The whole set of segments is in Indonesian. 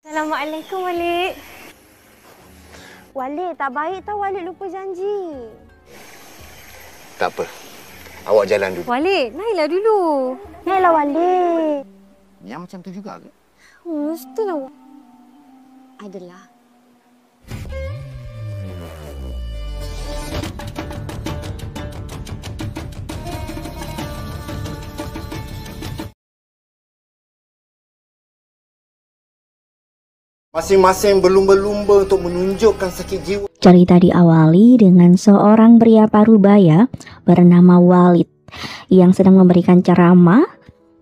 Assalamualaikum, Walid. Walid, tak baik tau Walid lupa janji. Tak apa. Awak jalan dulu. Walid, naiklah dulu. Naiklah Walid. Yang macam tu juga ke? Mestilah. Adalah. Masing-masing berlumba-lumba untuk menunjukkan sakit jiwa. Cerita diawali dengan seorang pria parubaya bernama Walid yang sedang memberikan ceramah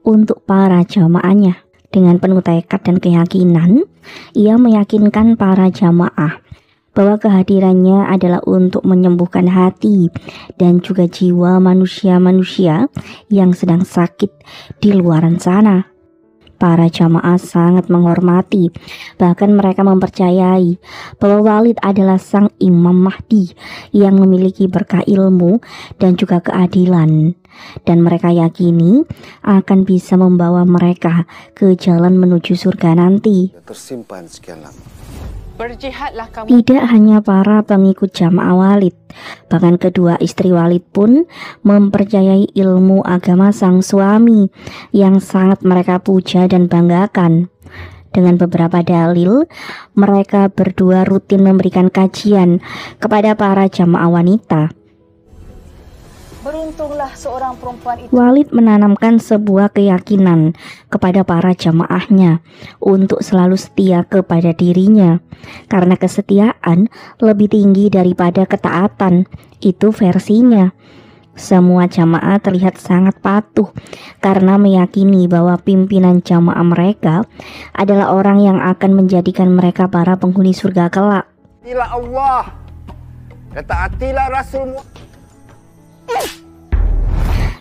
untuk para jamaahnya. Dengan penuh tekad dan keyakinan, ia meyakinkan para jamaah bahwa kehadirannya adalah untuk menyembuhkan hati dan juga jiwa manusia-manusia yang sedang sakit di luaran sana. Para jamaah sangat menghormati, bahkan mereka mempercayai bahwa Walid adalah sang Imam Mahdi yang memiliki berkah ilmu dan juga keadilan. Dan mereka yakini akan bisa membawa mereka ke jalan menuju surga nanti. Tersimpan sekian lama. Berjihadlah kamu. Tidak hanya para pengikut jamaah Walid, bahkan kedua istri Walid pun mempercayai ilmu agama sang suami yang sangat mereka puja dan banggakan. Dengan beberapa dalil, mereka berdua rutin memberikan kajian kepada para jamaah wanita. Beruntunglah seorang perempuan itu. Walid menanamkan sebuah keyakinan kepada para jamaahnya untuk selalu setia kepada dirinya, karena kesetiaan lebih tinggi daripada ketaatan. Itu versinya. Semua jamaah terlihat sangat patuh karena meyakini bahwa pimpinan jamaah mereka adalah orang yang akan menjadikan mereka para penghuni surga kelak. Taatilah Allah dan taatilah Rasulmu.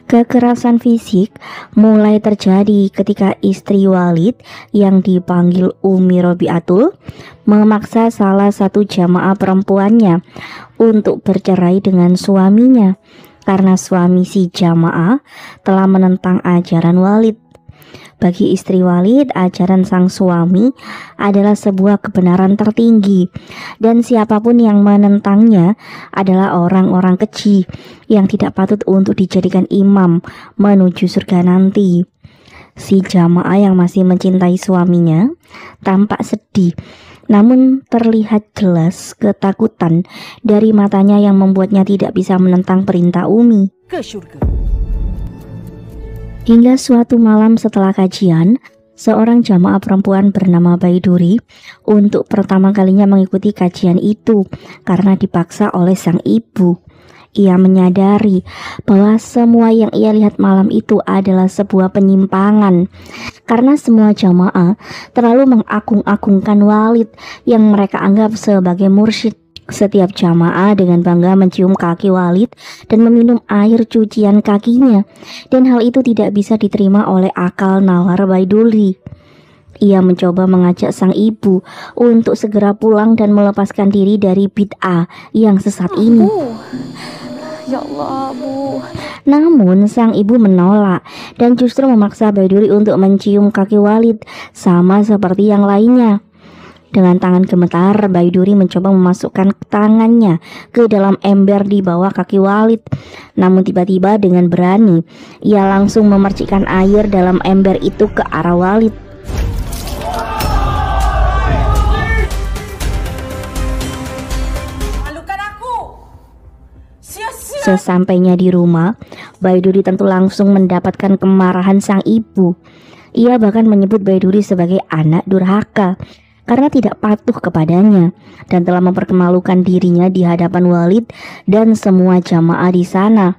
Kekerasan fisik mulai terjadi ketika istri Walid yang dipanggil Umi Robiatul memaksa salah satu jamaah perempuannya untuk bercerai dengan suaminya karena suami si jamaah telah menentang ajaran Walid. Bagi istri Walid, ajaran sang suami adalah sebuah kebenaran tertinggi, dan siapapun yang menentangnya adalah orang-orang keji yang tidak patut untuk dijadikan imam menuju surga nanti. Si jamaah yang masih mencintai suaminya tampak sedih, namun terlihat jelas ketakutan dari matanya yang membuatnya tidak bisa menentang perintah Umi. Ke syurga. Hingga suatu malam setelah kajian, seorang jamaah perempuan bernama Baiduri untuk pertama kalinya mengikuti kajian itu karena dipaksa oleh sang ibu. Ia menyadari bahwa semua yang ia lihat malam itu adalah sebuah penyimpangan, karena semua jamaah terlalu mengagung-agungkan Walid yang mereka anggap sebagai mursyid. Setiap jamaah dengan bangga mencium kaki Walid dan meminum air cucian kakinya, dan hal itu tidak bisa diterima oleh akal nawar Baiduri. Ia mencoba mengajak sang ibu untuk segera pulang dan melepaskan diri dari bid'ah yang sesat ini. Ya Allah, Bu. Namun sang ibu menolak dan justru memaksa Baiduri untuk mencium kaki Walid sama seperti yang lainnya. Dengan tangan gemetar, Baiduri mencoba memasukkan tangannya ke dalam ember di bawah kaki Walid. Namun tiba-tiba dengan berani, ia langsung memercikkan air dalam ember itu ke arah Walid. Malukan aku. Sia-sia. Sesampainya di rumah, Baiduri tentu langsung mendapatkan kemarahan sang ibu. Ia bahkan menyebut Baiduri sebagai anak durhaka karena tidak patuh kepadanya dan telah mempermalukan dirinya di hadapan Walid dan semua jamaah di sana.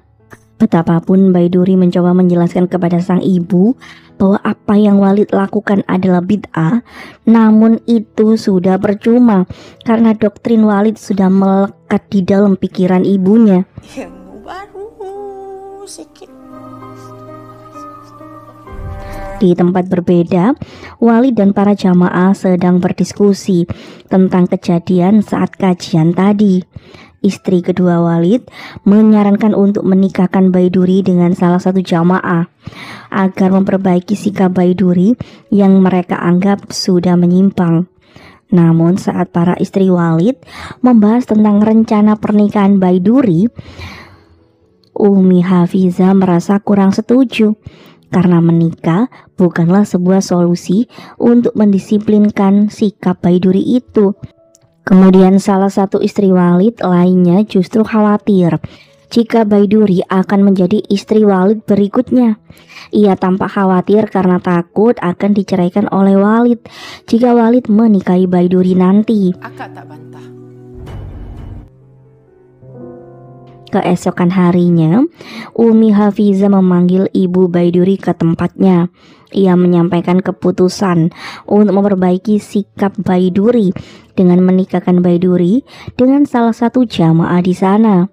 Betapapun Baiduri mencoba menjelaskan kepada sang ibu bahwa apa yang Walid lakukan adalah bid'ah, namun itu sudah percuma karena doktrin Walid sudah melekat di dalam pikiran ibunya. Yang baru sikit. Di tempat berbeda, Walid dan para jamaah sedang berdiskusi tentang kejadian saat kajian tadi. Istri kedua Walid menyarankan untuk menikahkan Baiduri dengan salah satu jamaah agar memperbaiki sikap Baiduri yang mereka anggap sudah menyimpang. Namun saat para istri Walid membahas tentang rencana pernikahan Baiduri, Umi Hafizah merasa kurang setuju karena menikah bukanlah sebuah solusi untuk mendisiplinkan sikap Baiduri itu. Kemudian salah satu istri Walid lainnya justru khawatir jika Baiduri akan menjadi istri Walid berikutnya. Ia tampak khawatir karena takut akan diceraikan oleh Walid jika Walid menikahi Baiduri nanti. Akak tak bantah. Keesokan harinya, Umi Hafizah memanggil ibu Baiduri ke tempatnya. Ia menyampaikan keputusan untuk memperbaiki sikap Baiduri dengan menikahkan Baiduri dengan salah satu jamaah di sana.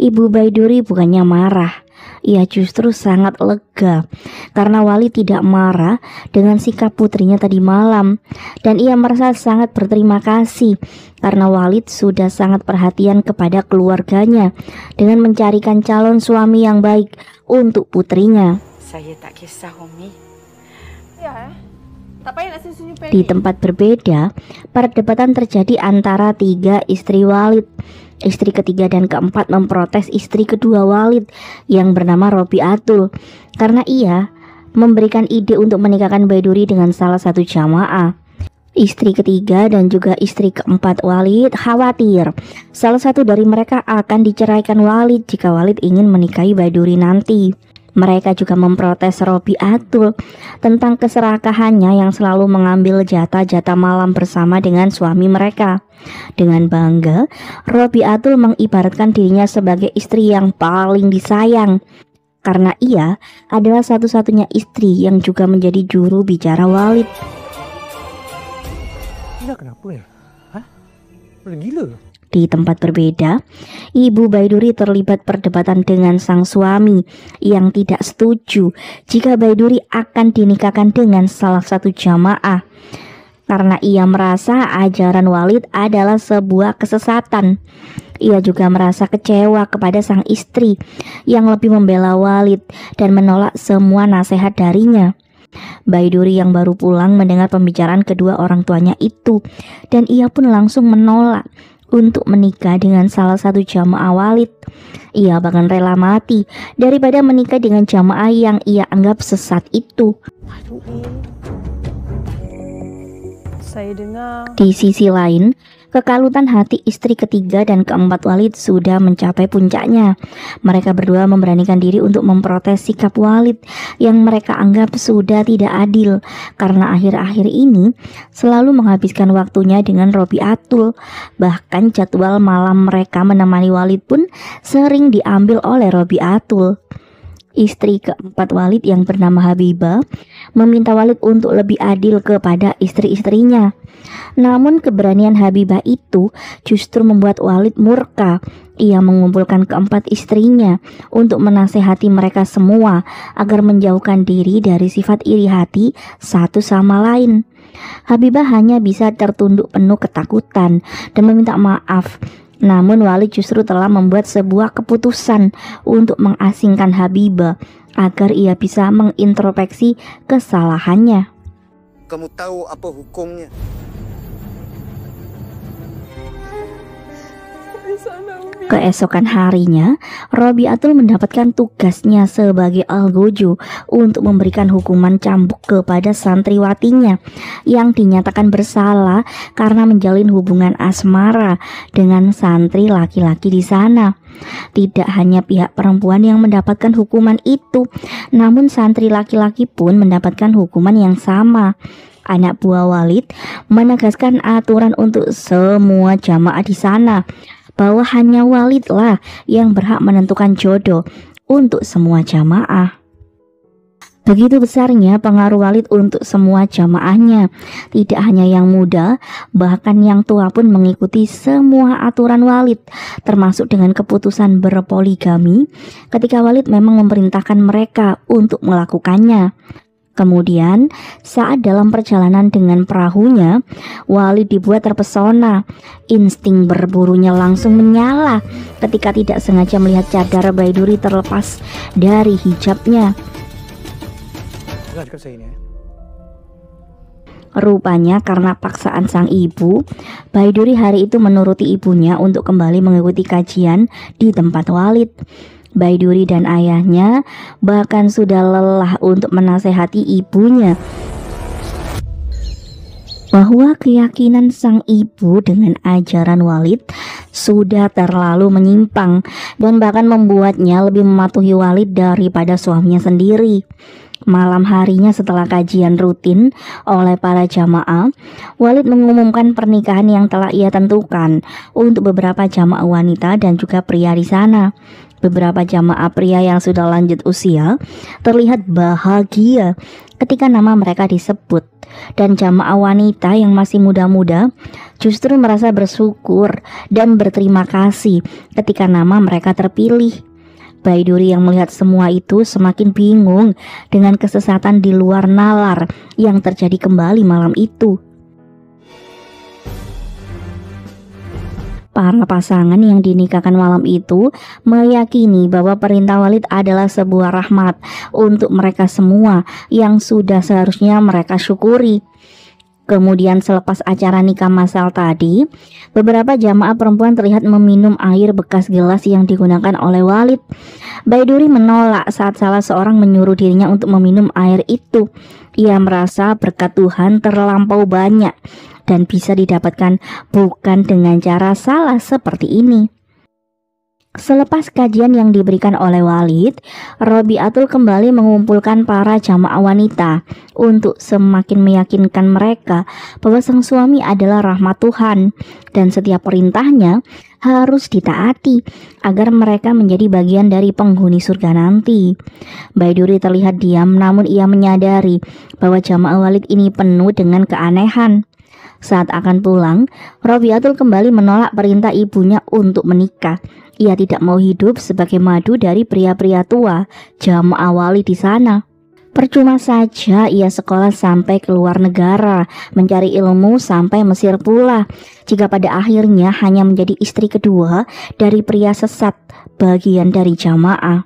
Ibu Baiduri bukannya marah, ia justru sangat lega karena Walid tidak marah dengan sikap putrinya tadi malam, dan ia merasa sangat berterima kasih karena Walid sudah sangat perhatian kepada keluarganya dengan mencarikan calon suami yang baik untuk putrinya. Saya tak kisah, Umi. Ya, tak payah nak sunyi pendek. Di tempat berbeda, perdebatan terjadi antara 3 istri Walid. Istri ketiga dan keempat memprotes istri kedua Walid yang bernama Robiatul karena ia memberikan ide untuk menikahkan Baiduri dengan salah satu jamaah. Istri ketiga dan juga istri keempat Walid khawatir salah satu dari mereka akan diceraikan Walid jika Walid ingin menikahi Baiduri nanti. Mereka juga memprotes Robiatul tentang keserakahannya yang selalu mengambil jatah-jatah malam bersama dengan suami mereka. Dengan bangga, Robiatul mengibaratkan dirinya sebagai istri yang paling disayang karena ia adalah satu-satunya istri yang juga menjadi juru bicara Walid. Gila kenapa ya? Hah? Udah gila? Di tempat berbeda, Ibu Baiduri terlibat perdebatan dengan sang suami yang tidak setuju jika Baiduri akan dinikahkan dengan salah satu jamaah karena ia merasa ajaran Walid adalah sebuah kesesatan. Ia juga merasa kecewa kepada sang istri yang lebih membela Walid dan menolak semua nasihat darinya. Baiduri yang baru pulang mendengar pembicaraan kedua orang tuanya itu, dan ia pun langsung menolak untuk menikah dengan salah satu jamaah Walid. Ia bahkan rela mati daripada menikah dengan jamaah yang ia anggap sesat itu. Saya dengar. Di sisi lain, kekalutan hati istri ketiga dan keempat Walid sudah mencapai puncaknya. Mereka berdua memberanikan diri untuk memprotes sikap Walid yang mereka anggap sudah tidak adil karena akhir-akhir ini selalu menghabiskan waktunya dengan Robiatul. Bahkan jadwal malam mereka menemani Walid pun sering diambil oleh Robiatul. Istri keempat Walid yang bernama Habibah meminta Walid untuk lebih adil kepada istri-istrinya. Namun keberanian Habibah itu justru membuat Walid murka. Ia mengumpulkan keempat istrinya untuk menasehati mereka semua agar menjauhkan diri dari sifat iri hati satu sama lain. Habibah hanya bisa tertunduk penuh ketakutan dan meminta maaf. Namun Walid justru telah membuat sebuah keputusan untuk mengasingkan Habibah agar ia bisa mengintrospeksi kesalahannya. Kamu tahu apa hukumnya? Keesokan harinya, Robiatul mendapatkan tugasnya sebagai algojo untuk memberikan hukuman cambuk kepada santriwatinya yang dinyatakan bersalah karena menjalin hubungan asmara dengan santri laki-laki di sana. Tidak hanya pihak perempuan yang mendapatkan hukuman itu, namun santri laki-laki pun mendapatkan hukuman yang sama. Anak buah Walid menegaskan aturan untuk semua jamaah di sana, bahwa hanya Walidlah yang berhak menentukan jodoh untuk semua jamaah. Begitu besarnya pengaruh Walid untuk semua jamaahnya. Tidak hanya yang muda, bahkan yang tua pun mengikuti semua aturan Walid, termasuk dengan keputusan berpoligami ketika Walid memang memerintahkan mereka untuk melakukannya. Kemudian saat dalam perjalanan dengan perahunya, Walid dibuat terpesona. Insting berburunya langsung menyala ketika tidak sengaja melihat cadar Baiduri terlepas dari hijabnya. Rupanya karena paksaan sang ibu, Baiduri hari itu menuruti ibunya untuk kembali mengikuti kajian di tempat Walid. Baiduri dan ayahnya bahkan sudah lelah untuk menasehati ibunya bahwa keyakinan sang ibu dengan ajaran Walid sudah terlalu menyimpang dan bahkan membuatnya lebih mematuhi Walid daripada suaminya sendiri. Malam harinya setelah kajian rutin oleh para jamaah, Walid mengumumkan pernikahan yang telah ia tentukan untuk beberapa jamaah wanita dan juga pria di sana. Beberapa jamaah pria yang sudah lanjut usia terlihat bahagia ketika nama mereka disebut, dan jamaah wanita yang masih muda-muda justru merasa bersyukur dan berterima kasih ketika nama mereka terpilih. Baiduri yang melihat semua itu semakin bingung dengan kesesatan di luar nalar yang terjadi kembali malam itu. Para pasangan yang dinikahkan malam itu meyakini bahwa perintah Walid adalah sebuah rahmat untuk mereka semua yang sudah seharusnya mereka syukuri. Kemudian selepas acara nikah massal tadi, beberapa jamaah perempuan terlihat meminum air bekas gelas yang digunakan oleh Walid. Baiduri menolak saat salah seorang menyuruh dirinya untuk meminum air itu. Ia merasa berkat Tuhan terlampau banyak dan bisa didapatkan bukan dengan cara salah seperti ini. Selepas kajian yang diberikan oleh Walid, Robiatul kembali mengumpulkan para jamaah wanita untuk semakin meyakinkan mereka bahwa sang suami adalah rahmat Tuhan dan setiap perintahnya harus ditaati agar mereka menjadi bagian dari penghuni surga nanti. Baiduri terlihat diam, namun ia menyadari bahwa jamaah Walid ini penuh dengan keanehan. Saat akan pulang, Robiatul kembali menolak perintah ibunya untuk menikah. Ia tidak mau hidup sebagai madu dari pria-pria tua jamaah Walid di sana. Percuma saja ia sekolah sampai ke luar negara, mencari ilmu sampai Mesir pula, jika pada akhirnya hanya menjadi istri kedua dari pria sesat bagian dari jamaah.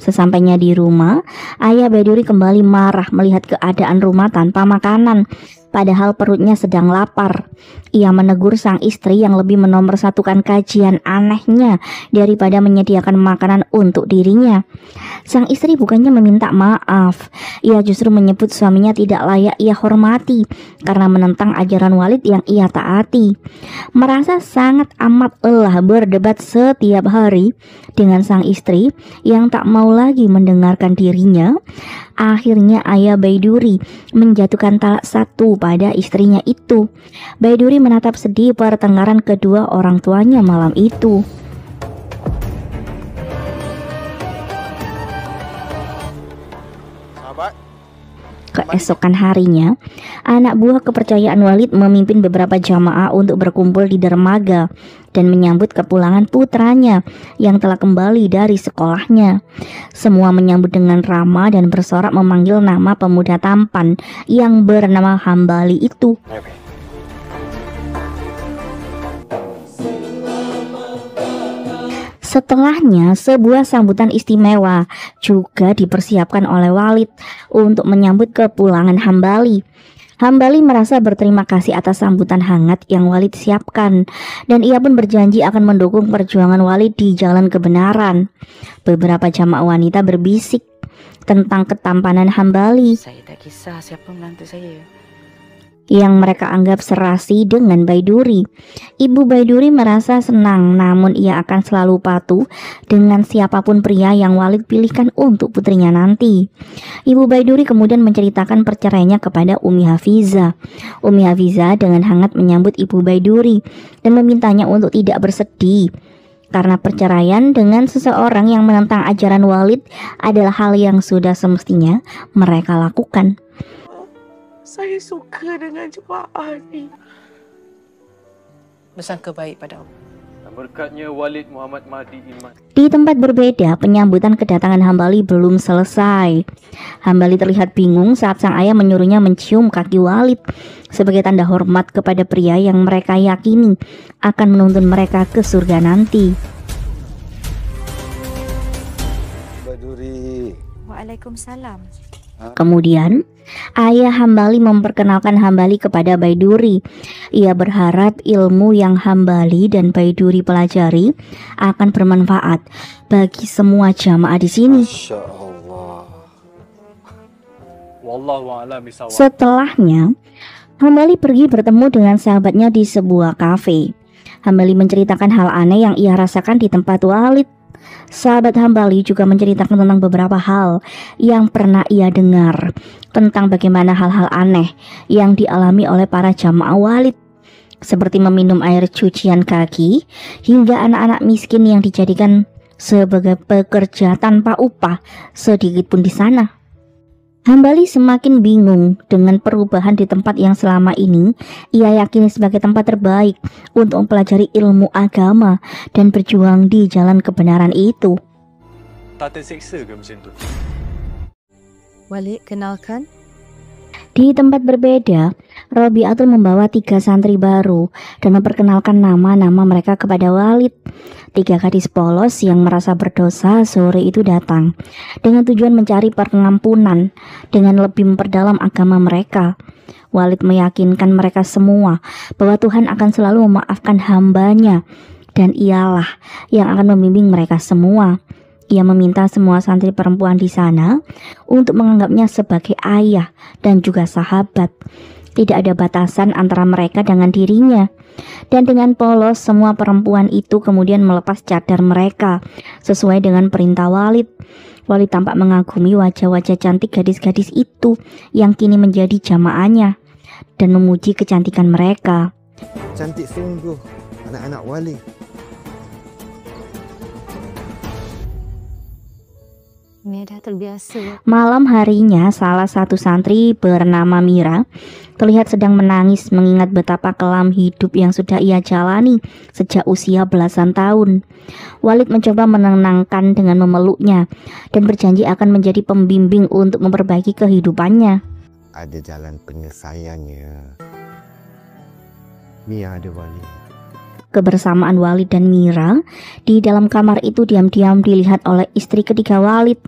Sesampainya di rumah, ayah Baiduri kembali marah melihat keadaan rumah tanpa makanan, padahal perutnya sedang lapar. Ia menegur sang istri yang lebih menomorsatukan kajian anehnya daripada menyediakan makanan untuk dirinya. Sang istri bukannya meminta maaf, ia justru menyebut suaminya tidak layak ia hormati karena menentang ajaran Walid yang ia taati. Merasa sangat amat lelah berdebat setiap hari dengan sang istri yang tak mau lagi mendengarkan dirinya, akhirnya ayah Baiduri menjatuhkan talak satu pada istrinya itu. Baiduri menatap sedih pertengkaran kedua orang tuanya malam itu. Keesokan harinya, anak buah kepercayaan Walid memimpin beberapa jamaah untuk berkumpul di dermaga dan menyambut kepulangan putranya yang telah kembali dari sekolahnya. Semua menyambut dengan ramah dan bersorak memanggil nama pemuda tampan yang bernama Hambali itu. Setelahnya, sebuah sambutan istimewa juga dipersiapkan oleh Walid untuk menyambut kepulangan Hambali. Hambali merasa berterima kasih atas sambutan hangat yang Walid siapkan, dan ia pun berjanji akan mendukung perjuangan Walid di jalan kebenaran. Beberapa jamaah wanita berbisik tentang ketampanan Hambali Saya tak kisah siapa menantu saya. yang mereka anggap serasi dengan Baiduri. Ibu Baiduri merasa senang, namun ia akan selalu patuh dengan siapapun pria yang Walid pilihkan untuk putrinya nanti. Ibu Baiduri kemudian menceritakan perceraiannya kepada Umi Hafiza. Umi Hafiza dengan hangat menyambut Ibu Baiduri dan memintanya untuk tidak bersedih, karena perceraian dengan seseorang yang menentang ajaran Walid adalah hal yang sudah semestinya mereka lakukan. Saya suka dengan jemaah ni. Bersangka baik pada Allah. Berkatnya Walid Muhammad Mahdi Iman. Di tempat berbeda, penyambutan kedatangan Hambali belum selesai. Hambali terlihat bingung saat sang ayah menyuruhnya mencium kaki Walid sebagai tanda hormat kepada pria yang mereka yakini akan menuntun mereka ke surga nanti. Baiduri. Waalaikumsalam. Kemudian ayah Hambali memperkenalkan Hambali kepada Baiduri. Ia berharap ilmu yang Hambali dan Baiduri pelajari akan bermanfaat bagi semua jamaah di sini. Masya Allah. Wallahu a'lam bisawab. Setelahnya, Hambali pergi bertemu dengan sahabatnya di sebuah kafe. Hambali menceritakan hal aneh yang ia rasakan di tempat Walid. Sahabat Hambali juga menceritakan tentang beberapa hal yang pernah ia dengar tentang bagaimana hal-hal aneh yang dialami oleh para jamaah Walid, seperti meminum air cucian kaki hingga anak-anak miskin yang dijadikan sebagai pekerja tanpa upah sedikit pun di sana. Hambali semakin bingung dengan perubahan di tempat yang selama ini ia yakini sebagai tempat terbaik untuk mempelajari ilmu agama dan berjuang di jalan kebenaran itu. Tak terseksa ke macam tu? Walid, kenalkan. Di tempat berbeda, Robiatul membawa 3 santri baru dan memperkenalkan nama-nama mereka kepada Walid. 3 gadis polos yang merasa berdosa sore itu datang dengan tujuan mencari pengampunan dengan lebih memperdalam agama mereka. Walid meyakinkan mereka semua bahwa Tuhan akan selalu memaafkan hambanya dan ialah yang akan membimbing mereka semua. Ia meminta semua santri perempuan di sana untuk menganggapnya sebagai ayah dan juga sahabat. Tidak ada batasan antara mereka dengan dirinya. Dan dengan polos, semua perempuan itu kemudian melepas cadar mereka sesuai dengan perintah Walid. Walid tampak mengagumi wajah-wajah cantik gadis-gadis itu yang kini menjadi jamaahnya dan memuji kecantikan mereka. Cantik sungguh anak-anak wali. Ini dah terbiasa. Malam harinya, salah satu santri bernama Mira terlihat sedang menangis mengingat betapa kelam hidup yang sudah ia jalani sejak usia belasan tahun. Walid mencoba menenangkan dengan memeluknya dan berjanji akan menjadi pembimbing untuk memperbaiki kehidupannya. Ada jalan penyelesaiannya. Mia ada wali. Kebersamaan Walid dan Mira di dalam kamar itu diam-diam dilihat oleh istri ketiga Walid.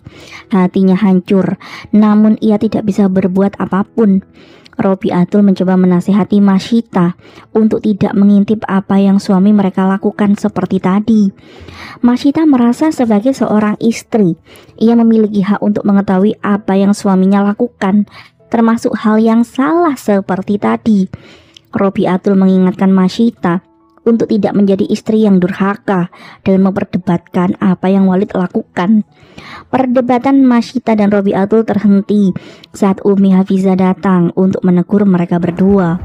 Hatinya hancur, namun ia tidak bisa berbuat apapun. Robiatul mencoba menasihati Masyita untuk tidak mengintip apa yang suami mereka lakukan seperti tadi. Masyita merasa sebagai seorang istri, ia memiliki hak untuk mengetahui apa yang suaminya lakukan, termasuk hal yang salah seperti tadi. Robiatul mengingatkan Masyita untuk tidak menjadi istri yang durhaka dan memperdebatkan apa yang Walid lakukan. Perdebatan Masyita dan Robiatul terhenti saat Umi Hafizah datang untuk menegur mereka berdua.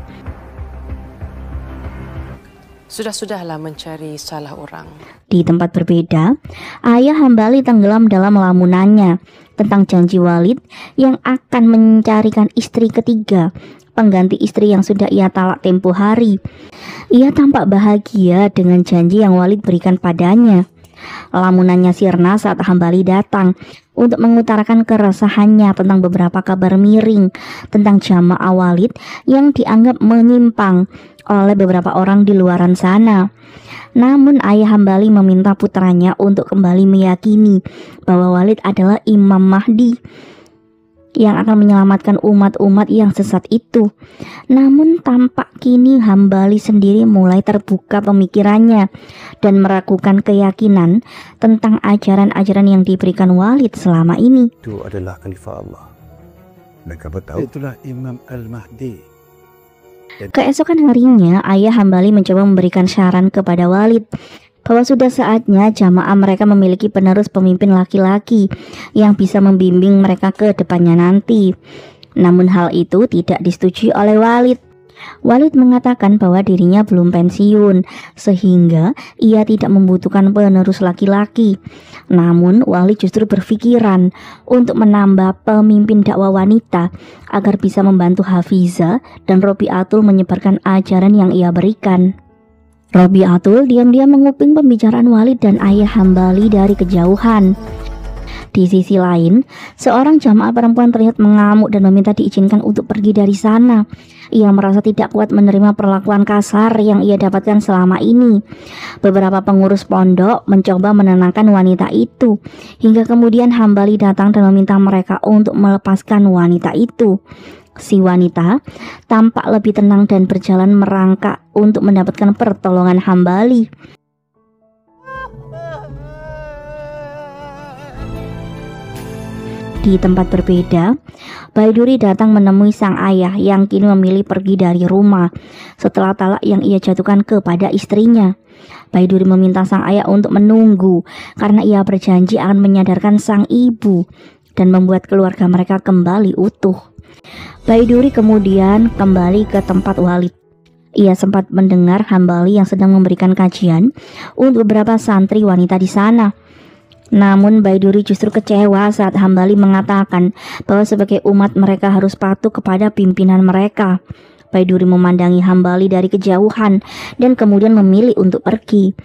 Sudah-sudahlah mencari salah orang. Di tempat berbeda, ayah Hambali tenggelam dalam lamunannya tentang janji Walid yang akan mencarikan istri ketiga, pengganti istri yang sudah ia talak tempo hari. Ia tampak bahagia dengan janji yang Walid berikan padanya. Lamunannya sirna saat Hambali datang untuk mengutarakan keresahannya tentang beberapa kabar miring tentang jamaah Walid yang dianggap menyimpang oleh beberapa orang di luaran sana. Namun ayah Hambali meminta putranya untuk kembali meyakini bahwa Walid adalah Imam Mahdi yang akan menyelamatkan umat-umat yang sesat itu. Namun tampak kini Hambali sendiri mulai terbuka pemikirannya dan meragukan keyakinan tentang ajaran-ajaran yang diberikan Walid selama ini. Itu adalah khalifah Allah. Dan kamu tahu? Itulah Imam Al-Mahdi. Keesokan harinya, ayah Hambali mencoba memberikan saran kepada Walid bahwa sudah saatnya jamaah mereka memiliki penerus pemimpin laki-laki yang bisa membimbing mereka ke depannya nanti. Namun hal itu tidak disetujui oleh Walid. Walid mengatakan bahwa dirinya belum pensiun sehingga ia tidak membutuhkan penerus laki-laki. Namun Walid justru berpikiran untuk menambah pemimpin dakwah wanita agar bisa membantu Hafizah dan Robiatul menyebarkan ajaran yang ia berikan. Robiatul diam-diam menguping pembicaraan Walid dan ayah Hambali dari kejauhan. Di sisi lain, seorang jamaah perempuan terlihat mengamuk dan meminta diizinkan untuk pergi dari sana. Ia merasa tidak kuat menerima perlakuan kasar yang ia dapatkan selama ini. Beberapa pengurus pondok mencoba menenangkan wanita itu, hingga kemudian Hambali datang dan meminta mereka untuk melepaskan wanita itu. Si wanita tampak lebih tenang dan berjalan merangkak untuk mendapatkan pertolongan Hambali. Di tempat berbeda, Baiduri datang menemui sang ayah yang kini memilih pergi dari rumah setelah talak yang ia jatuhkan kepada istrinya. Baiduri meminta sang ayah untuk menunggu karena ia berjanji akan menyadarkan sang ibu dan membuat keluarga mereka kembali utuh. Baiduri kemudian kembali ke tempat Walid. Ia sempat mendengar Hambali yang sedang memberikan kajian untuk beberapa santri wanita di sana. Namun Baiduri justru kecewa saat Hambali mengatakan bahwa sebagai umat mereka harus patuh kepada pimpinan mereka. Baiduri memandangi Hambali dari kejauhan dan kemudian memilih untuk pergi.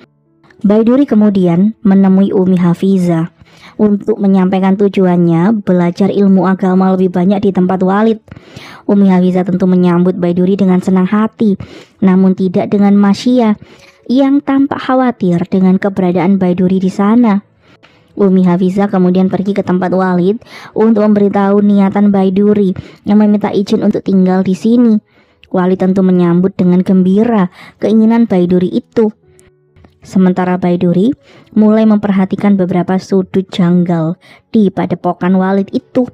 Baiduri kemudian menemui Umi Hafizah untuk menyampaikan tujuannya belajar ilmu agama lebih banyak di tempat Walid. Umi Hafizah tentu menyambut Baiduri dengan senang hati, namun tidak dengan Masya yang tampak khawatir dengan keberadaan Baiduri di sana. Umi Hafizah kemudian pergi ke tempat Walid untuk memberitahu niatan Baiduri yang meminta izin untuk tinggal di sini. Walid tentu menyambut dengan gembira keinginan Baiduri itu. Sementara Baiduri mulai memperhatikan beberapa sudut janggal di padepokan Walid itu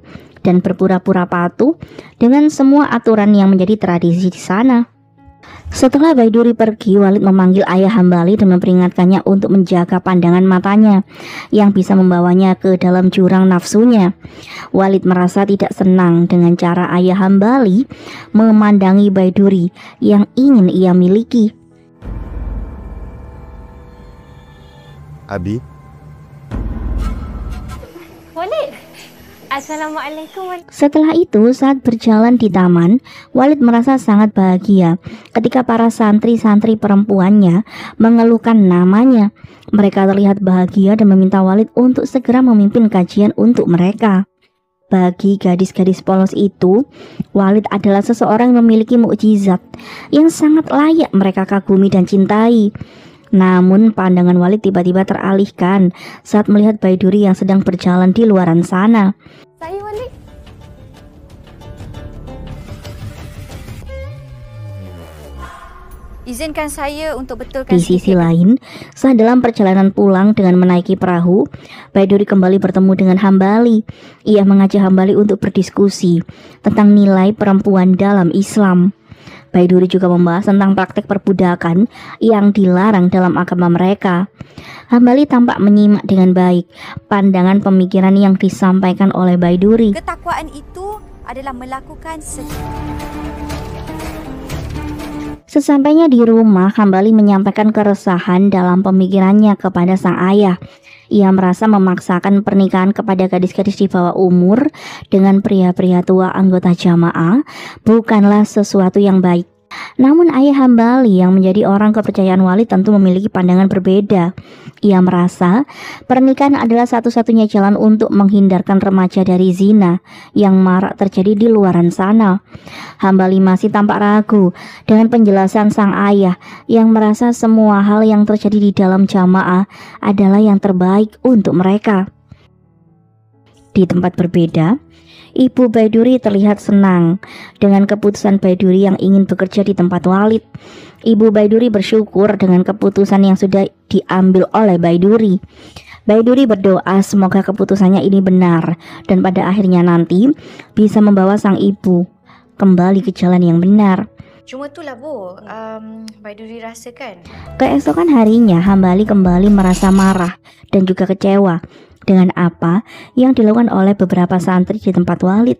dan berpura-pura patuh dengan semua aturan yang menjadi tradisi di sana. Setelah Baiduri pergi, Walid memanggil ayah Hambali dan memperingatkannya untuk menjaga pandangan matanya yang bisa membawanya ke dalam jurang nafsunya. Walid merasa tidak senang dengan cara ayah Hambali memandangi Baiduri yang ingin ia miliki. Abi, Walid, Assalamualaikum. Setelah itu, saat berjalan di taman, Walid merasa sangat bahagia ketika para santri-santri perempuannya mengeluhkan namanya. Mereka terlihat bahagia dan meminta Walid untuk segera memimpin kajian untuk mereka. Bagi gadis-gadis polos itu, Walid adalah seseorang yang memiliki mukjizat yang sangat layak mereka kagumi dan cintai. Namun pandangan Walid tiba-tiba teralihkan saat melihat Baiduri yang sedang berjalan di luaran sana. Saya Walid. Izinkan saya untuk betulkan Di sisi lain, saat dalam perjalanan pulang dengan menaiki perahu, Baiduri kembali bertemu dengan Hambali. Ia mengajak Hambali untuk berdiskusi tentang nilai perempuan dalam Islam. Baiduri juga membahas tentang praktek perbudakan yang dilarang dalam agama mereka. Hambali tampak menyimak dengan baik pandangan pemikiran yang disampaikan oleh Baiduri. Ketakwaan itu adalah melakukan Sesampainya di rumah, Hambali menyampaikan keresahan dalam pemikirannya kepada sang ayah. Ia merasa memaksakan pernikahan kepada gadis-gadis di bawah umur dengan pria-pria tua anggota jamaah bukanlah sesuatu yang baik. Namun ayah Hambali yang menjadi orang kepercayaan Walid tentu memiliki pandangan berbeda. Ia merasa pernikahan adalah satu-satunya jalan untuk menghindarkan remaja dari zina yang marak terjadi di luaran sana. Hambali masih tampak ragu dengan penjelasan sang ayah yang merasa semua hal yang terjadi di dalam jamaah adalah yang terbaik untuk mereka. Di tempat berbeda, Ibu Baiduri terlihat senang dengan keputusan Baiduri yang ingin bekerja di tempat Walid. Ibu Baiduri bersyukur dengan keputusan yang sudah diambil oleh Baiduri. Baiduri berdoa semoga keputusannya ini benar dan pada akhirnya nanti bisa membawa sang ibu kembali ke jalan yang benar. Cuma itulah Bu, Baiduri rasakan. Keesokan harinya, Hambali kembali merasa marah dan juga kecewa dengan apa yang dilakukan oleh beberapa santri di tempat Walid.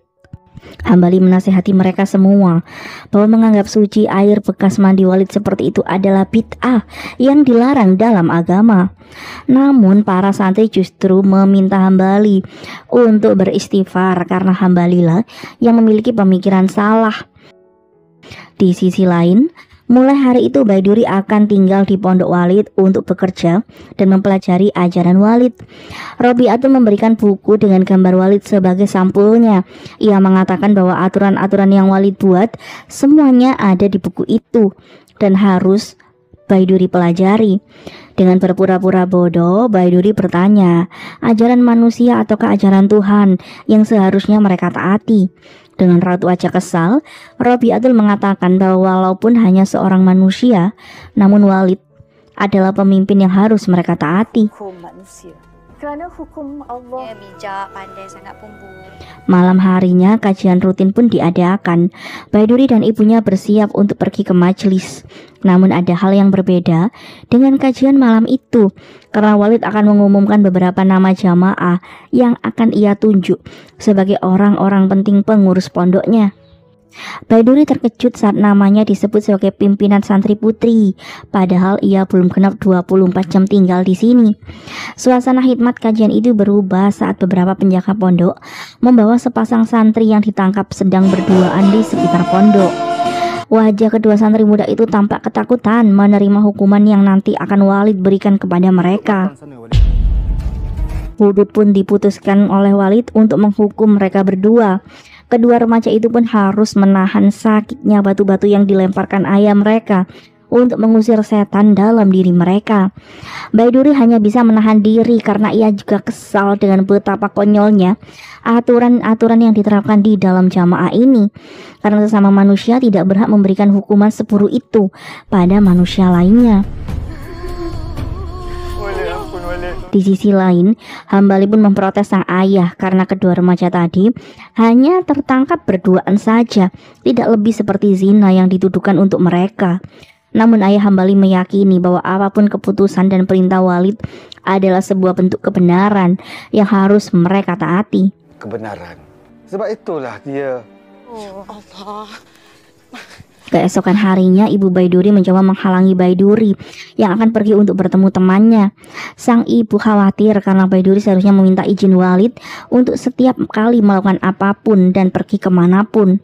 Hambali menasihati mereka semua bahwa menganggap suci air bekas mandi Walid seperti itu adalah bid'ah yang dilarang dalam agama. Namun para santri justru meminta Hambali untuk beristighfar karena Hambalilah yang memiliki pemikiran salah. Di sisi lain, Mulai hari itu Baiduri akan tinggal di pondok Walid untuk bekerja dan mempelajari ajaran Walid. Robiatul memberikan buku dengan gambar Walid sebagai sampulnya. Ia mengatakan bahwa aturan-aturan yang Walid buat semuanya ada di buku itu dan harus Baiduri pelajari. Dengan berpura-pura bodoh, Baiduri bertanya, ajaran manusia ataukah ajaran Tuhan yang seharusnya mereka taati? Dengan raut wajah kesal, Robiatul mengatakan bahwa walaupun hanya seorang manusia, namun Walid adalah pemimpin yang harus mereka taati. Dia bijak, pandai sangat pun Bu. Malam harinya kajian rutin pun diadakan. Baiduri dan ibunya bersiap untuk pergi ke majelis. Namun ada hal yang berbeda dengan kajian malam itu, karena Walid akan mengumumkan beberapa nama jamaah yang akan ia tunjuk sebagai orang-orang penting pengurus pondoknya. Baiduri terkejut saat namanya disebut sebagai pimpinan santri putri, padahal ia belum genap 24 jam tinggal di sini. Suasana hikmat kajian itu berubah saat beberapa penjaga pondok membawa sepasang santri yang ditangkap sedang berduaan di sekitar pondok. Wajah kedua santri muda itu tampak ketakutan menerima hukuman yang nanti akan Walid berikan kepada mereka. Hudud pun diputuskan oleh Walid untuk menghukum mereka berdua. Kedua remaja itu pun harus menahan sakitnya batu-batu yang dilemparkan ayah mereka untuk mengusir setan dalam diri mereka. Baiduri hanya bisa menahan diri karena ia juga kesal dengan betapa konyolnya aturan-aturan yang diterapkan di dalam jamaah ini. Karena sesama manusia tidak berhak memberikan hukuman seburuk itu pada manusia lainnya. Di sisi lain, Hambali pun memprotes sang ayah karena kedua remaja tadi hanya tertangkap berduaan saja, tidak lebih seperti zina yang dituduhkan untuk mereka. Namun ayah Hambali meyakini bahwa apapun keputusan dan perintah Walid adalah sebuah bentuk kebenaran yang harus mereka taati. Kebenaran. Sebab itulah dia. Keesokan harinya, ibu Baiduri mencoba menghalangi Baiduri yang akan pergi untuk bertemu temannya. Sang ibu khawatir karena Baiduri seharusnya meminta izin Walid untuk setiap kali melakukan apapun dan pergi kemanapun.